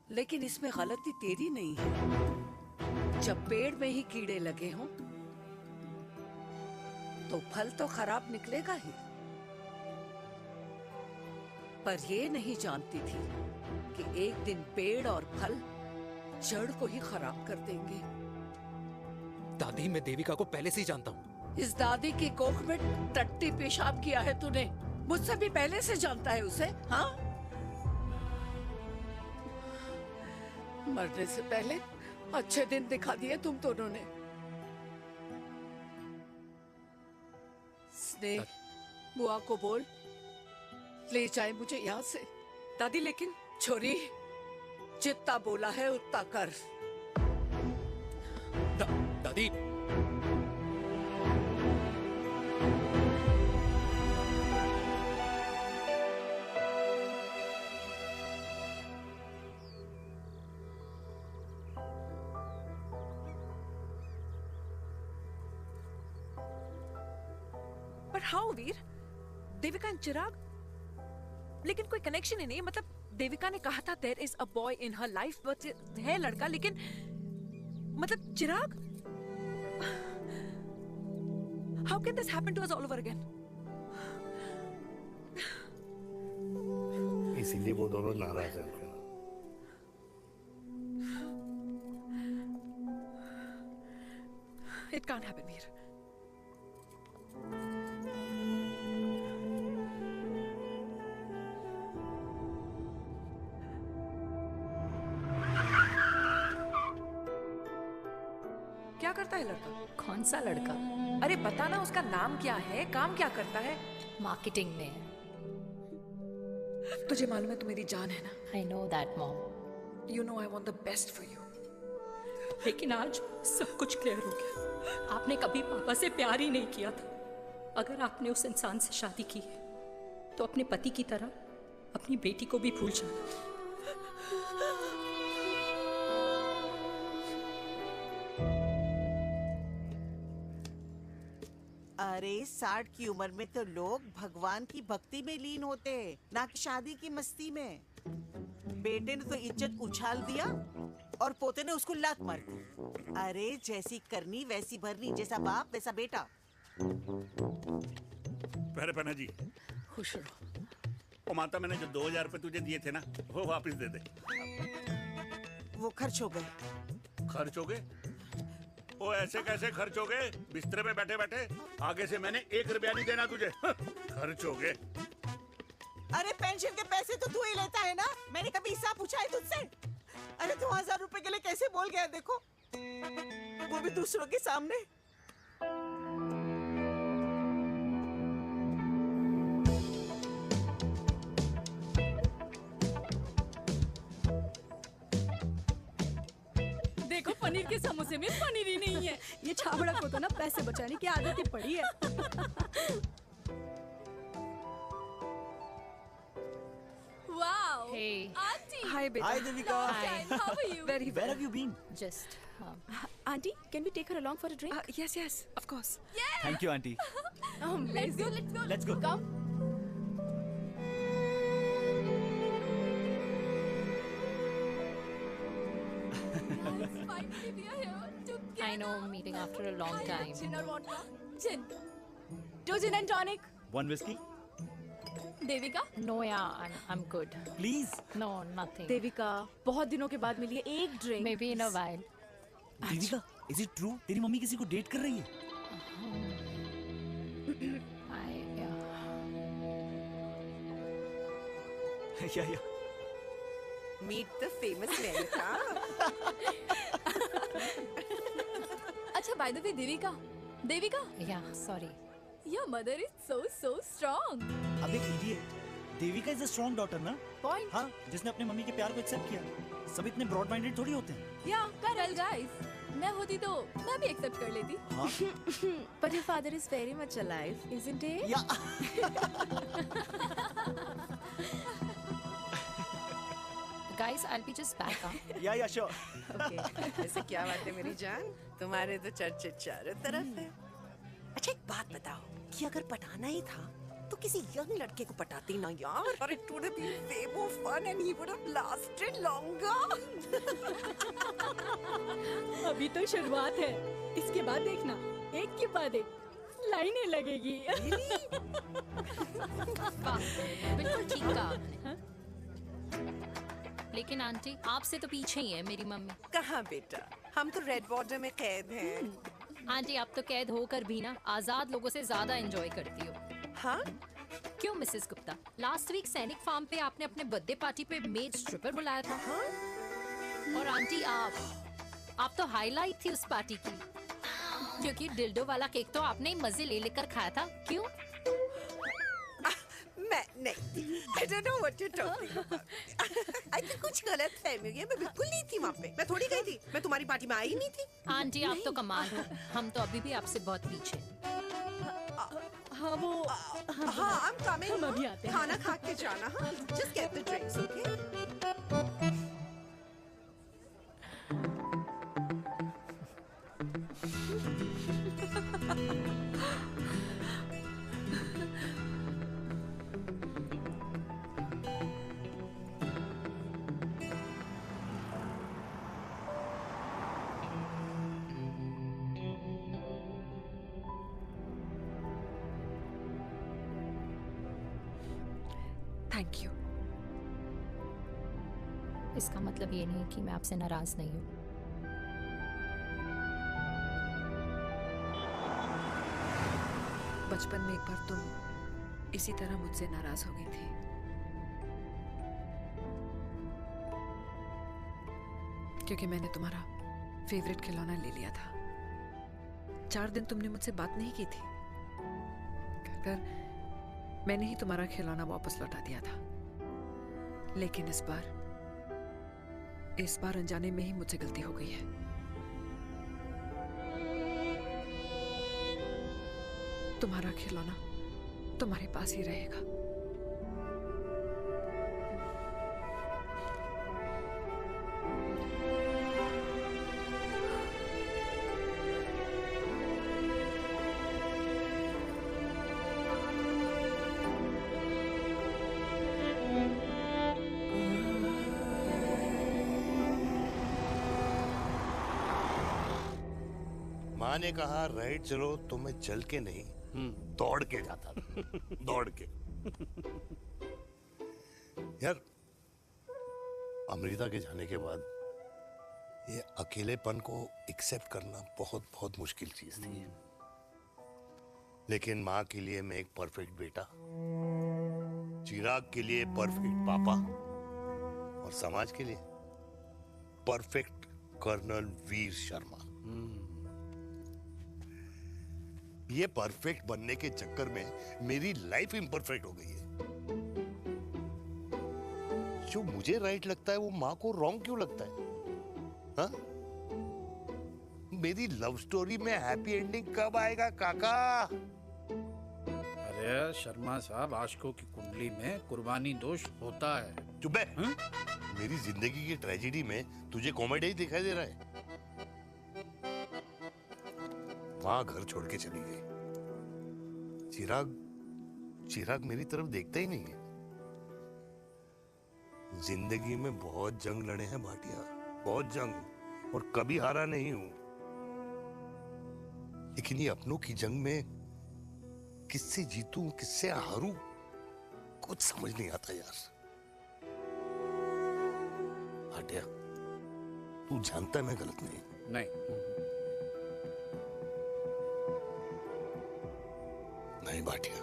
लेकिन इसमें गलती तेरी नहीं है। जब पेड़ में ही कीड़े लगे हों तो फल तो खराब निकलेगा ही। पर ये नहीं जानती थी कि एक दिन पेड़ और फल जड़ को ही खराब कर देंगे। दादी मैं देविका को पहले से ही जानता हूँ। इस दादी की कोख में टट्टी पेशाब किया है तूने, मुझसे भी पहले से जानता है उसे। हाँ, मरने से पहले अच्छे दिन दिखा दिए तुम दोनों ने। स्नेह, बुआ को बोल ले जाए मुझे यहाँ से। दादी लेकिन छोरी, जितना बोला है उतना कर। दादी पर हाउ वीर? देविका एंड चिराग, लेकिन कोई कनेक्शन ही नहीं। मतलब देविका ने कहा था there is a boy in her life, but है लड़का, लेकिन मतलब Chirag, how can this happen to us all over again? इसीलिए वो दोनों नाराज हैं। It can't happen Veer. क्या करता है लड़का? कौन सा लड़का? अरे बता ना, उसका नाम क्या है, काम क्या करता है? मार्केटिंग में है। तुझे मालूम है तू मेरी जान है ना? I know that mom. You know I want the best for you. लेकिन आज सब कुछ क्लियर हो गया। आपने कभी पापा से प्यार ही नहीं किया था। अगर आपने उस इंसान से शादी की है तो अपने पति की तरह अपनी बेटी को भी भूल जाना। अरे 60 की उम्र में तो लोग भगवान की भक्ति में लीन होते हैं, ना कि शादी की मस्ती में। बेटे ने तो इज्जत उछाल दिया और पोते ने उसको लात मार दी। अरे जैसी करनी वैसी भरनी, जैसा बाप वैसा बेटा। पहले पन्ना जी, खुश रहो। ओ माता, मैंने जो 2000 रुपए तुझे दिए थे ना, वो वापस दे दे। वो खर्च हो गए। खर्च हो गए? ओ ऐसे कैसे खर्च हो गए? बिस्तर पे बैठे बैठे आगे से मैंने 1 रुपया नहीं देना तुझे। खर्च हो गए। अरे पेंशन के पैसे तो तू ही लेता है ना, मैंने कभी हिसाब पूछा है तुझसे? अरे 2000 रुपए के लिए कैसे बोल गया देखो, वो भी दूसरों के सामने। देखो पनीर के समोसे में पनीर ही नहीं है। ये छाबड़ा को तो ना पैसे बचाने की आदत ही पड़ी है। Wow. Hey. Auntie. Hi, beta. Hi, Devika. Hi. How are you? Very well. Where have you been? Just. Auntie, can we take her along for a drink? Yes, yes, of course. Yeah. Thank you, auntie. Let's go. Let's go. Let's go. Come. Finally, we are here together. I know, meeting after a long time. Gin or vodka? Gin. 2 gin and tonic. One whiskey? Devika? No, yeah, I'm good. Please. No, nothing. Devika, बहुत दिनों के बाद मिली है, एक drink. Maybe in a while. Devika, is it true? तेरी mummy किसी को date कर रही है? Yeah. Meet the famous Lenka. अच्छा, by the way, Devika? Yeah, sorry. Your mother is so strong. अब एक idiot. Devika is a strong daughter ना? Point. हाँ, जिसने अपने मम्मी के प्यार को एक्सेप्ट किया। सब इतने ब्रॉड माइंडेड थोड़ी होते हैं। Yeah, correct, guys. मैं होती तो मैं भी एक्सेप्ट कर लेती। हाँ? But your father is very much alive, isn't he? Yeah. Guys, I'll be just back. Yeah, sure. Okay. ऐसे क्या बात है मेरी जान? तुम्हारे तो चर्चे चारों तरफ है। अच्छा एक बात बताओ, कि अगर पटाना ही था तो किसी यंग लड़के को पटाती ना यार, और it would have been way more fun and he would have lasted longer. अभी तो शुरुआत है, इसके बाद देखना, एक के बाद एक लाइनें लगेगी। बिल्कुल ठीक कहा आपने। लेकिन आंटी, आपसे तो पीछे ही है मेरी मम्मी। कहाँ बेटा, हम तो रेड बॉर्डर में कैद हैं। आंटी, आप तो कैद होकर भी ना आजाद लोगों से ज्यादा एंजॉय करती हो। हाँ? क्यों मिसेस गुप्ता? लास्ट वीक सैनिक फार्म पे आपने अपने बर्थडे पार्टी पे मेड स्ट्रिपर बुलाया था। हाँ? और आंटी आप तो हाईलाइट थी उस पार्टी की, क्योंकि डिल्डो वाला केक तो आपने ही मजे ले लेकर खाया था। क्यों? मैं नहीं, I don't know what you're talking about. I think कुछ गलत फहमी हुई है, मैं बिल्कुल नहीं थी वहाँ पे। मैं थोड़ी गई थी, मैं तुम्हारी पार्टी में आई ही नहीं थी। आंटी, आप तो कमाल हो, हम तो अभी भी आपसे बहुत पीछे। हाँ वो हाँ, I'm coming. हम अभी आते हैं। खाना खा के जाना। हाँ, just get the drinks, okay? Thank you. इसका मतलब ये नहीं कि मैं आपसे नाराज नहीं हूँ। बचपन में एक बार तुम इसी तरह मुझसे नाराज हो गई थी। क्योंकि मैंने तुम्हारा फेवरेट खिलौना ले लिया था। 4 दिन तुमने मुझसे बात नहीं की थी। कर मैंने ही तुम्हारा खिलौना वापस लौटा दिया था। लेकिन इस बार अनजाने में ही मुझसे गलती हो गई है। तुम्हारा खिलौना तुम्हारे पास ही रहेगा। माँ ने कहा राइट चलो, तो मैं चल के नहीं दौड़ के जाता था। दौड़ के। यार, अमृता के जाने के बाद ये अकेलेपन को एक्सेप्ट करना बहुत बहुत मुश्किल चीज थी। लेकिन माँ के लिए मैं एक परफेक्ट बेटा, चिराग के लिए परफेक्ट पापा और समाज के लिए परफेक्ट कर्नल वीर शर्मा। ये परफेक्ट बनने के चक्कर में मेरी लाइफ इम्परफेक्ट हो गई है। जो मुझे राइट लगता है वो माँ को रॉन्ग क्यों लगता है? हाँ? मेरी लव स्टोरी में हैप्पी एंडिंग कब आएगा काका? अरे शर्मा साहब, आशिकों की कुंडली में कुर्बानी दोष होता है। चुप है। मेरी जिंदगी की ट्रेजेडी में तुझे कॉमेडी ही दिखाई दे रहा है। माँ घर छोड़ के चली गई। चिराग मेरी तरफ देखता ही नहीं है। जिंदगी में बहुत जंग लड़े हैं भाटिया, बहुत जंग, और कभी हारा नहीं हूं। लेकिन ये अपनों की जंग में किससे जीतूं किससे हारूं कुछ समझ नहीं आता यार। भाटिया, तू जानता है मैं गलत नहीं। नहीं भाटिया,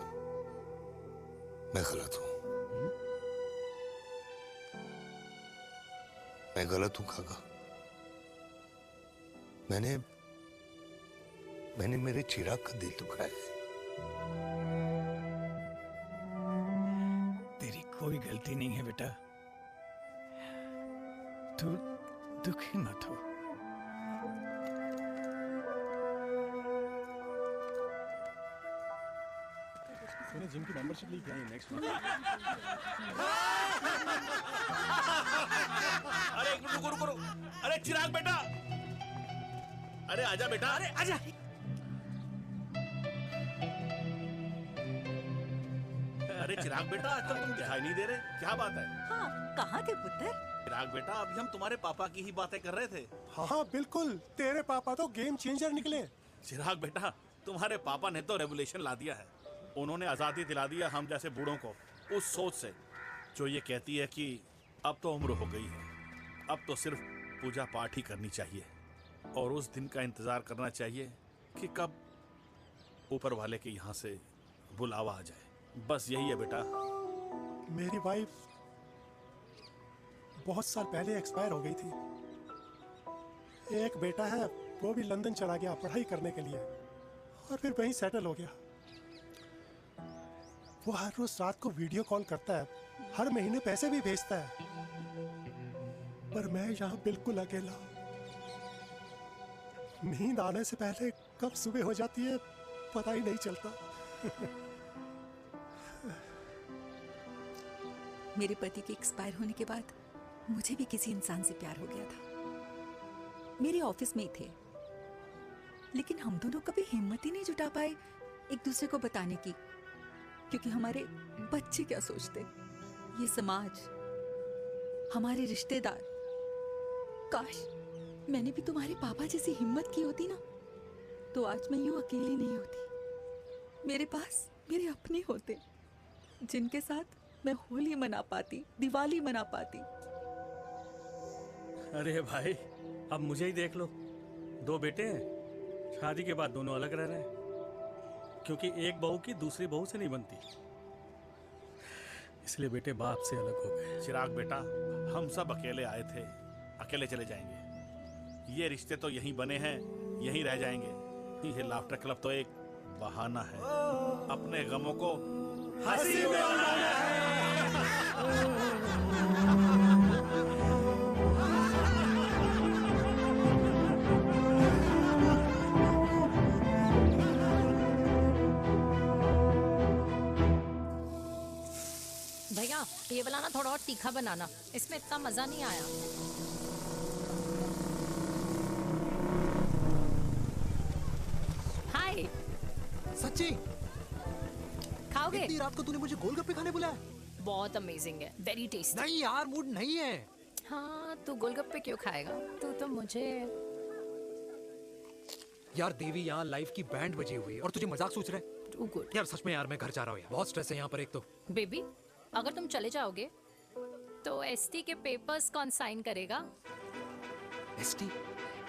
मैं गलत हूं। मैं गलत हूं काका। मैंने मेरे चिराग का दिल दुखाया है। तेरी कोई गलती नहीं है बेटा, तू दुखी मत हो। मैंने जिम की मेंबरशिप ली क्या? Next month. अरे एक मिनट रुको। अरे चिराग बेटा, अरे आजा बेटा, अरे आजा। अरे चिराग बेटा, आजकल तुम दिखाई नहीं दे रहे, क्या बात है? हाँ, कहाँ थे पुत्र? चिराग बेटा, अभी हम तुम्हारे पापा की ही बातें कर रहे थे। हाँ बिल्कुल, तेरे पापा तो गेम चेंजर निकले। चिराग बेटा, तुम्हारे पापा ने तो रेवोल्यूशन ला दिया है। उन्होंने आज़ादी दिला दिया हम जैसे बूढ़ों को, उस सोच से जो ये कहती है कि अब तो उम्र हो गई है, अब तो सिर्फ पूजा पाठ ही करनी चाहिए और उस दिन का इंतज़ार करना चाहिए कि कब ऊपर वाले के यहाँ से बुलावा आ जाए। बस यही है बेटा। मेरी वाइफ बहुत साल पहले एक्सपायर हो गई थी। एक बेटा है, वो भी लंदन चला गया पढ़ाई करने के लिए और फिर वहीं सेटल हो गया। वो हर रोज रात को वीडियो कॉल करता है, हर महीने पैसे भी भेजता है, पर मैं यहाँ बिल्कुल अकेला। नींद आने से पहले कब सुबह हो जाती है पता ही नहीं चलता। मेरे पति के एक्सपायर होने के बाद मुझे भी किसी इंसान से प्यार हो गया था। मेरे ऑफिस में ही थे, लेकिन हम दोनों कभी हिम्मत ही नहीं जुटा पाए एक दूसरे को बताने की, क्योंकि हमारे बच्चे क्या सोचते, ये समाज, हमारे रिश्तेदार। काश मैंने भी तुम्हारे पापा जैसी हिम्मत की होती ना, तो आज मैं यूं अकेली नहीं होती। मेरे पास मेरे अपने होते जिनके साथ मैं होली मना पाती, दिवाली मना पाती। अरे भाई, अब मुझे ही देख लो, 2 बेटे हैं, शादी के बाद दोनों अलग रह रहे हैं, क्योंकि एक बहू की दूसरी बहू से नहीं बनती, इसलिए बेटे बाप से अलग हो गए। चिराग बेटा, हम सब अकेले आए थे, अकेले चले जाएंगे। ये रिश्ते तो यहीं बने हैं, यहीं रह जाएंगे। ये लाफ्टर क्लब तो एक बहाना है अपने गमों को हंसी में उड़ाना भैया, ये वाला ना थोड़ा और तीखा बनाना, इसमें इतना मजा नहीं आया। हाय। सच्ची? खाओगे? इतनी रात को तूने मुझे गोलगप्पे खाने बुलाया? बहुत अमेजिंग है, वेरी टेस्टी। नहीं यार, मूड नहीं है। हाँ, तू गोलगप्पे क्यों खाएगा? तू तो मुझे। यार देवी, यहाँ लाइफ की बैंड बजी हुई है और तुझे मजाक सोच रहे हैं? यार सच में यार, मैं घर जा रहा हूँ यार, बहुत स्ट्रेस है यहाँ पर। एक तो बेबी, अगर तुम चले जाओगे तो एसटी के पेपर्स कौन साइन करेगा? एसटी?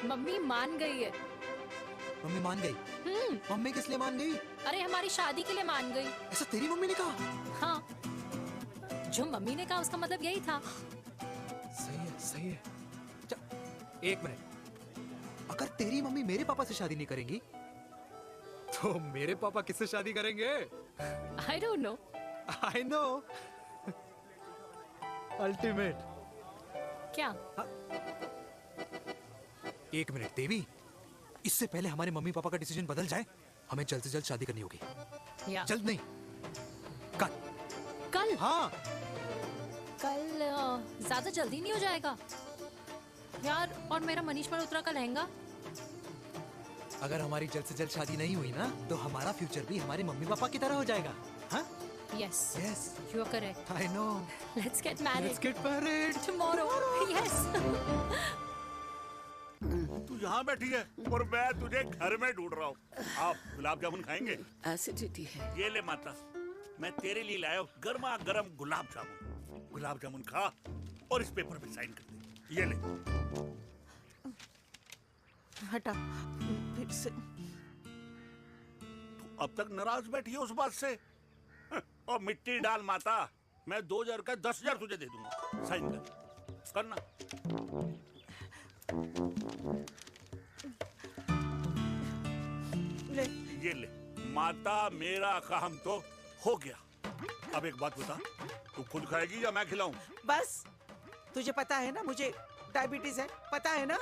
मम्मी मान गई है। मम्मी मान गई? मम्मी किस लिए मान गई? अरे हमारी शादी के लिए मान गई। ऐसा तेरी मम्मी ने कहा? हाँ, जो मम्मी ने कहा उसका मतलब यही था। सही है, सही है। एक मिनट, अगर तेरी मम्मी मेरे पापा से शादी नहीं करेंगी तो मेरे पापा किससे शादी करेंगे? I don't know. I know. Ultimate. क्या? एक मिनट देवी, इससे पहले हमारे मम्मी पापा का डिसीजन बदल जाए, हमें जल्द से जल्द शादी करनी होगी। या। जल्द नहीं, कल। कल? हाँ। कल ज्यादा जल्दी नहीं हो जाएगा यार? और मेरा मनीष मल्होत्रा का लहंगा? अगर हमारी जल्द से जल्द शादी नहीं हुई ना, तो हमारा फ्यूचर भी हमारे मम्मी पापा की तरह हो जाएगा। हाँ? Yes. Yes. You are correct. I know. Let's get married. Let's get married. Tomorrow. Yes. तू यहाँ बैठी है और मैं तुझे घर में ढूंढ रहा हूँ। आप गुलाब जामुन खाएंगे? एसिडिटी है। ये ले माता, मैं तेरे लिए लाया हूँ गर्मा गर्म गुलाब जामुन। गुलाब जामुन खा और इस पेपर पे साइन कर दे। ये ले। हटा फिर से। तू अब तक नाराज बैठी है उस बात से? और मिट्टी डाल माता, मैं 2000 का 10,000 तुझे दे दूंगा। साइन कर, करना। ले। ये ले माता, मेरा काम तो हो गया। अब एक बात बता, तू खुद खाएगी या मैं खिलाऊं? बस, तुझे पता है ना मुझे डायबिटीज है, पता है ना?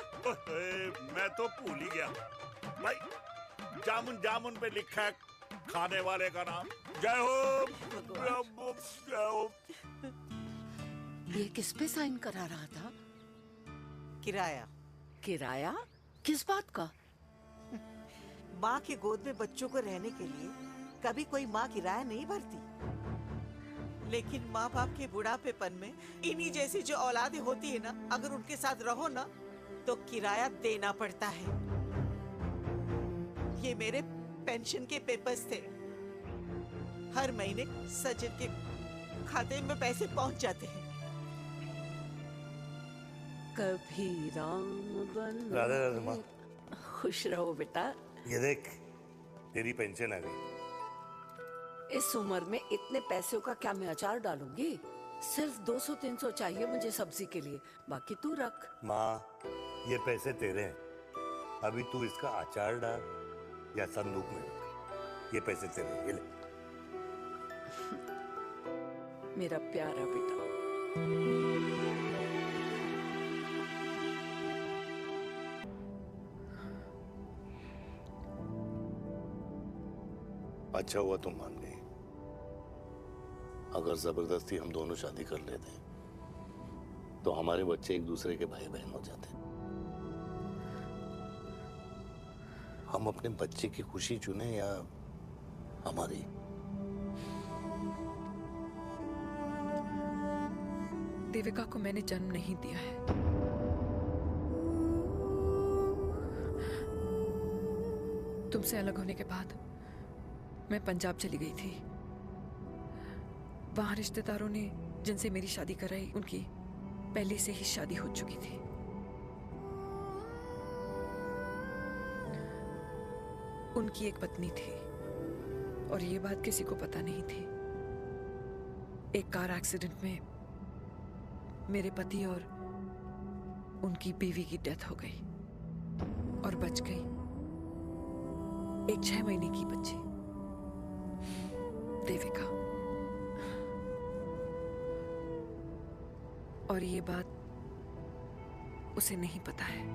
मैं तो भूल ही गया भाई। जामुन जामुन पे लिखा है खाने वाले का नाम। जय हो, जय हो। ये किस पे साइन करा रहा था? किराया। किराया? किस बात का? माँ के गोद में बच्चों को रहने के लिए कभी कोई माँ किराया नहीं भरती, लेकिन माँ बाप के बुढ़ापेपन में इन्हीं जैसी जो औलादें होती है ना, अगर उनके साथ रहो ना तो किराया देना पड़ता है। ये मेरे पेंशन के पेपर्स थे। हर महीने सचिन के खाते में पैसे पहुंच जाते हैं। कभी राम बन। राधे राधे माँ। खुश रहो बेटा। ये देख, तेरी पेंशन आ गई। इस उम्र में इतने पैसों का क्या मैं अचार डालूंगी? सिर्फ 200-300 चाहिए मुझे सब्जी के लिए, बाकी तू रख। माँ, ये पैसे तेरे हैं। अभी तू इसका अचार डाल या संदूक में रख। ये पैसे तेरे हैं, ये ले। मेरा प्यारा बेटा। अच्छा हुआ तुम मान गई। अगर जबरदस्ती हम दोनों शादी कर लेते तो हमारे बच्चे एक दूसरे के भाई बहन हो जाते। हम अपने बच्चे की खुशी चुने या हमारी? देविका को मैंने जन्म नहीं दिया है। तुमसे अलग होने के बाद मैं पंजाब चली गई थी। वहां रिश्तेदारों ने जिनसे मेरी शादी कराई, उनकी पहले से ही शादी हो चुकी थी। उनकी एक पत्नी थी और ये बात किसी को पता नहीं थी। एक कार एक्सीडेंट में मेरे पति और उनकी बीवी की डेथ हो गई और बच गई एक 6 महीने की बच्ची, देविका। और ये बात उसे नहीं पता है।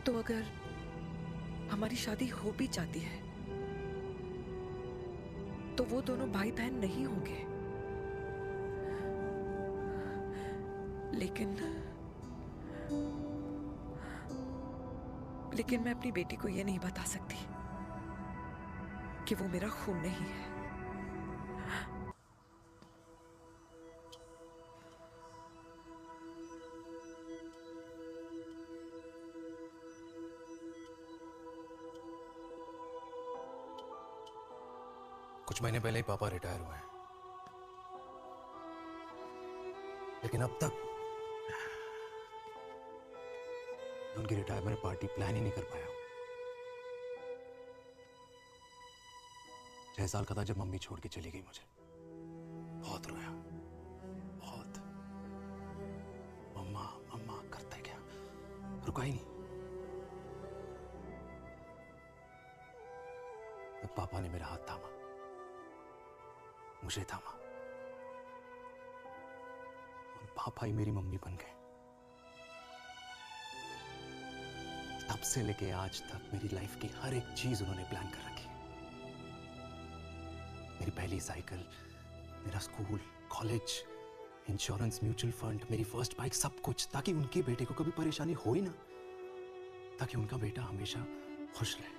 तो अगर हमारी शादी हो भी जाती है तो वो दोनों भाई बहन नहीं होंगे। लेकिन मैं अपनी बेटी को ये नहीं बता सकती कि वो मेरा खून नहीं है। कुछ महीने पहले ही पापा रिटायर हुए हैं। लेकिन अब तक उनकी रिटायरमेंट पार्टी प्लान ही नहीं कर पाया। 6 साल का था जब मम्मी छोड़ के चली गई मुझे। बहुत रोया, बहुत। मम्मा मम्मा करते क्या, रुका ही नहीं। तब पापा ने मेरा हाथ थामा, मुझे थामा, और पापा ही मेरी मम्मी बन गए। तब से लेके आज तक मेरी लाइफ की हर एक चीज उन्होंने प्लान कर रखी है। मेरी पहली साइकिल, मेरा school, college, insurance, mutual fund, मेरी फर्स्ट बाइक, सब कुछ, ताकि उनके बेटे को कभी परेशानी हो ही ना, ताकि उनका बेटा हमेशा खुश रहे।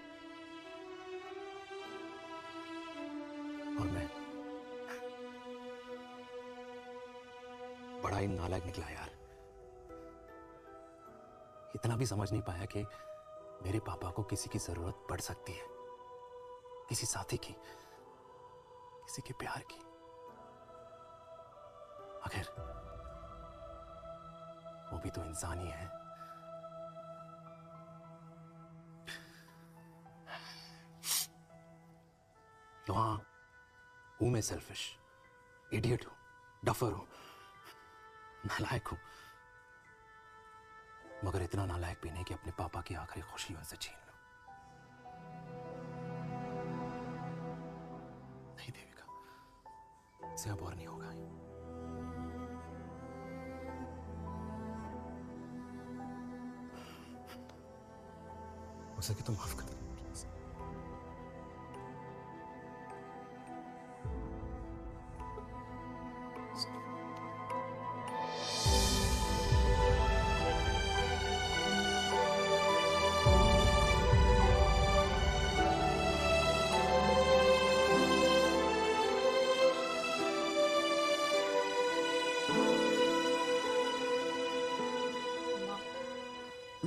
और मैं बड़ा ही नालायक निकला यार। इतना भी समझ नहीं पाया कि मेरे पापा को किसी की जरूरत पड़ सकती है, किसी साथी की, किसी के प्यार की। आखिर वो भी तो इंसान ही है। तो हाँ, हूं मैं सेल्फिश, इडियट हूं, डफर हूं, नालायक हूं, मगर इतना नालायक भी नहीं कि अपने पापा की आखिरी खुशी उनसे छीन लूं। नहीं देविका, इससे अब और नहीं होगा। हो सके तो माफ कर दो प्लीज।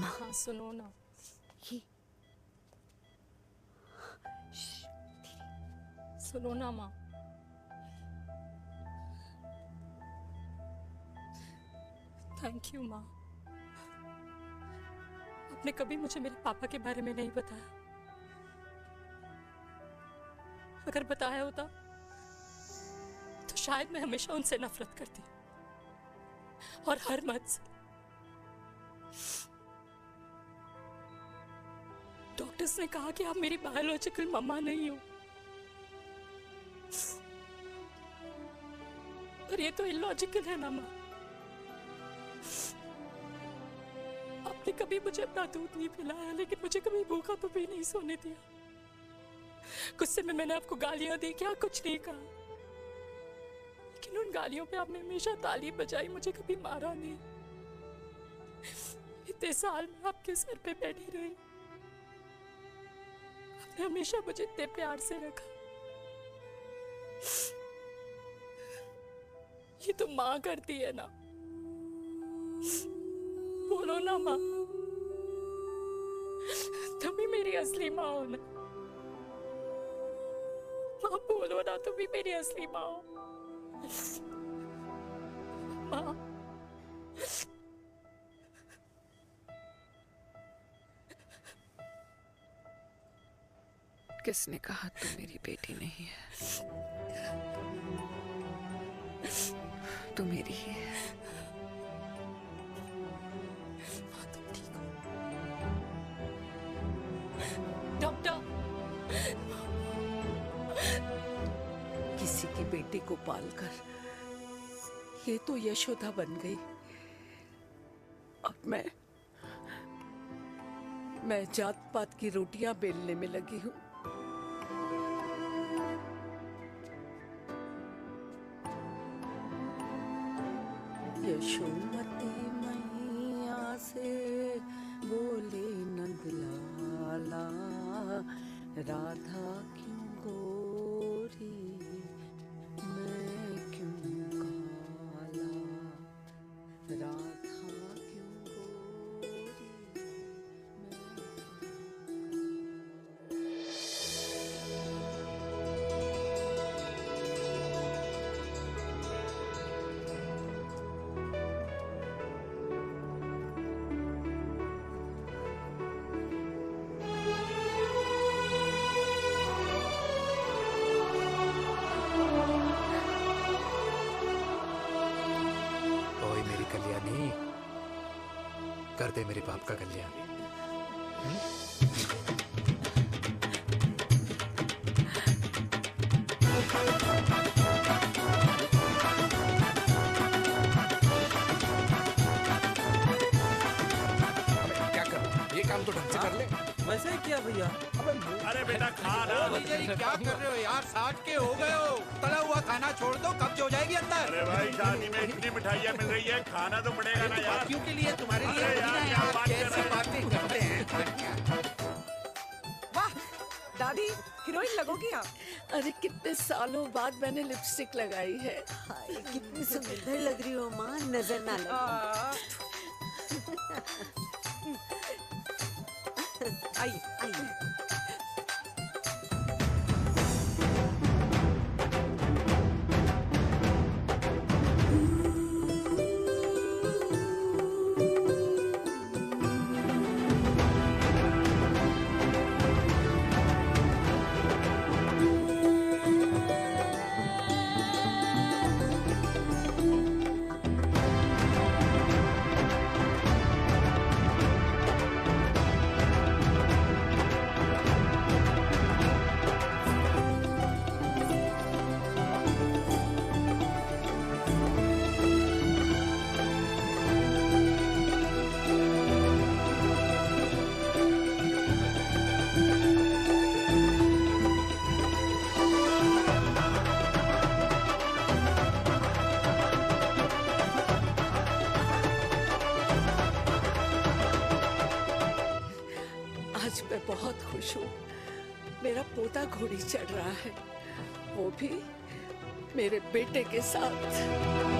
हाँ, सुनो ना। सुनो ना माँ। थैंक यू माँ। आपने कभी मुझे मेरे पापा के बारे में नहीं बताया। अगर बताया होता तो शायद मैं हमेशा उनसे नफरत करती, और हर मत से। डॉक्टर्स ने कहा कि आप मेरी बायोलॉजिकल मम्मा नहीं हो, पर ये तो इलॉजिकल है ना माँ। आपने कभी मुझे अपना दूध नहीं पिलाया, लेकिन मुझे कभी भूखा तो भी नहीं सोने दिया। गुस्से में मैंने आपको गालियां दी, क्या कुछ नहीं कहा, लेकिन उन गालियों पे आपने हमेशा ताली बजाई, मुझे कभी मारा नहीं। इतने साल में आपके सर पे बैठी रही, आपने हमेशा मुझे इतने प्यार से रखा। ये तो माँ करती है ना। बोलो ना माँ, तुम ही मेरी असली माँ हो ना। माँ बोलो ना, तुम ही मेरी असली माँ हो। माँ, किसने कहा तू मेरी बेटी नहीं है? तू मेरी ही है। डॉक्टर, किसी की बेटी को पालकर ये तो यशोदा बन गई। अब मैं जात पात की रोटियां बेलने में लगी हूँ। यशोमती मैया से बोले नंदलाला, राधा क्यों गोरी मैं क्यों काला, राधा क्यों गोरी मैं। दे मेरे बाप का कल्याण। क्या कर, ये काम तो ढंग से कर ले। वैसे ही किया भैया। अरे बेटा खा ना। क्या कर रहे हो यार? 60 के हो गए हो, तला हुआ खाना छोड़ दो, कब्ज हो जाएगी अंदर। अरे भाई शादी में इतनी मिठाइयाँ मिल रही है, खाना तो पड़ेगा ना यार। क्यों के लिए तुम्हारे लिए अरे यार, क्या बात कर कैसी रहे हैं? बातें करते हैं। वाह दादी, हीरोइन लगोगी आप। अरे कितने सालों बाद मैंने लिपस्टिक लगाई है। हाय कितनी सुंदर लग रही हो माँ, नजर ना लगे। आइए आइए। आज मैं बहुत खुश हूँ। मेरा पोता घोड़ी चढ़ रहा है, वो भी मेरे बेटे के साथ।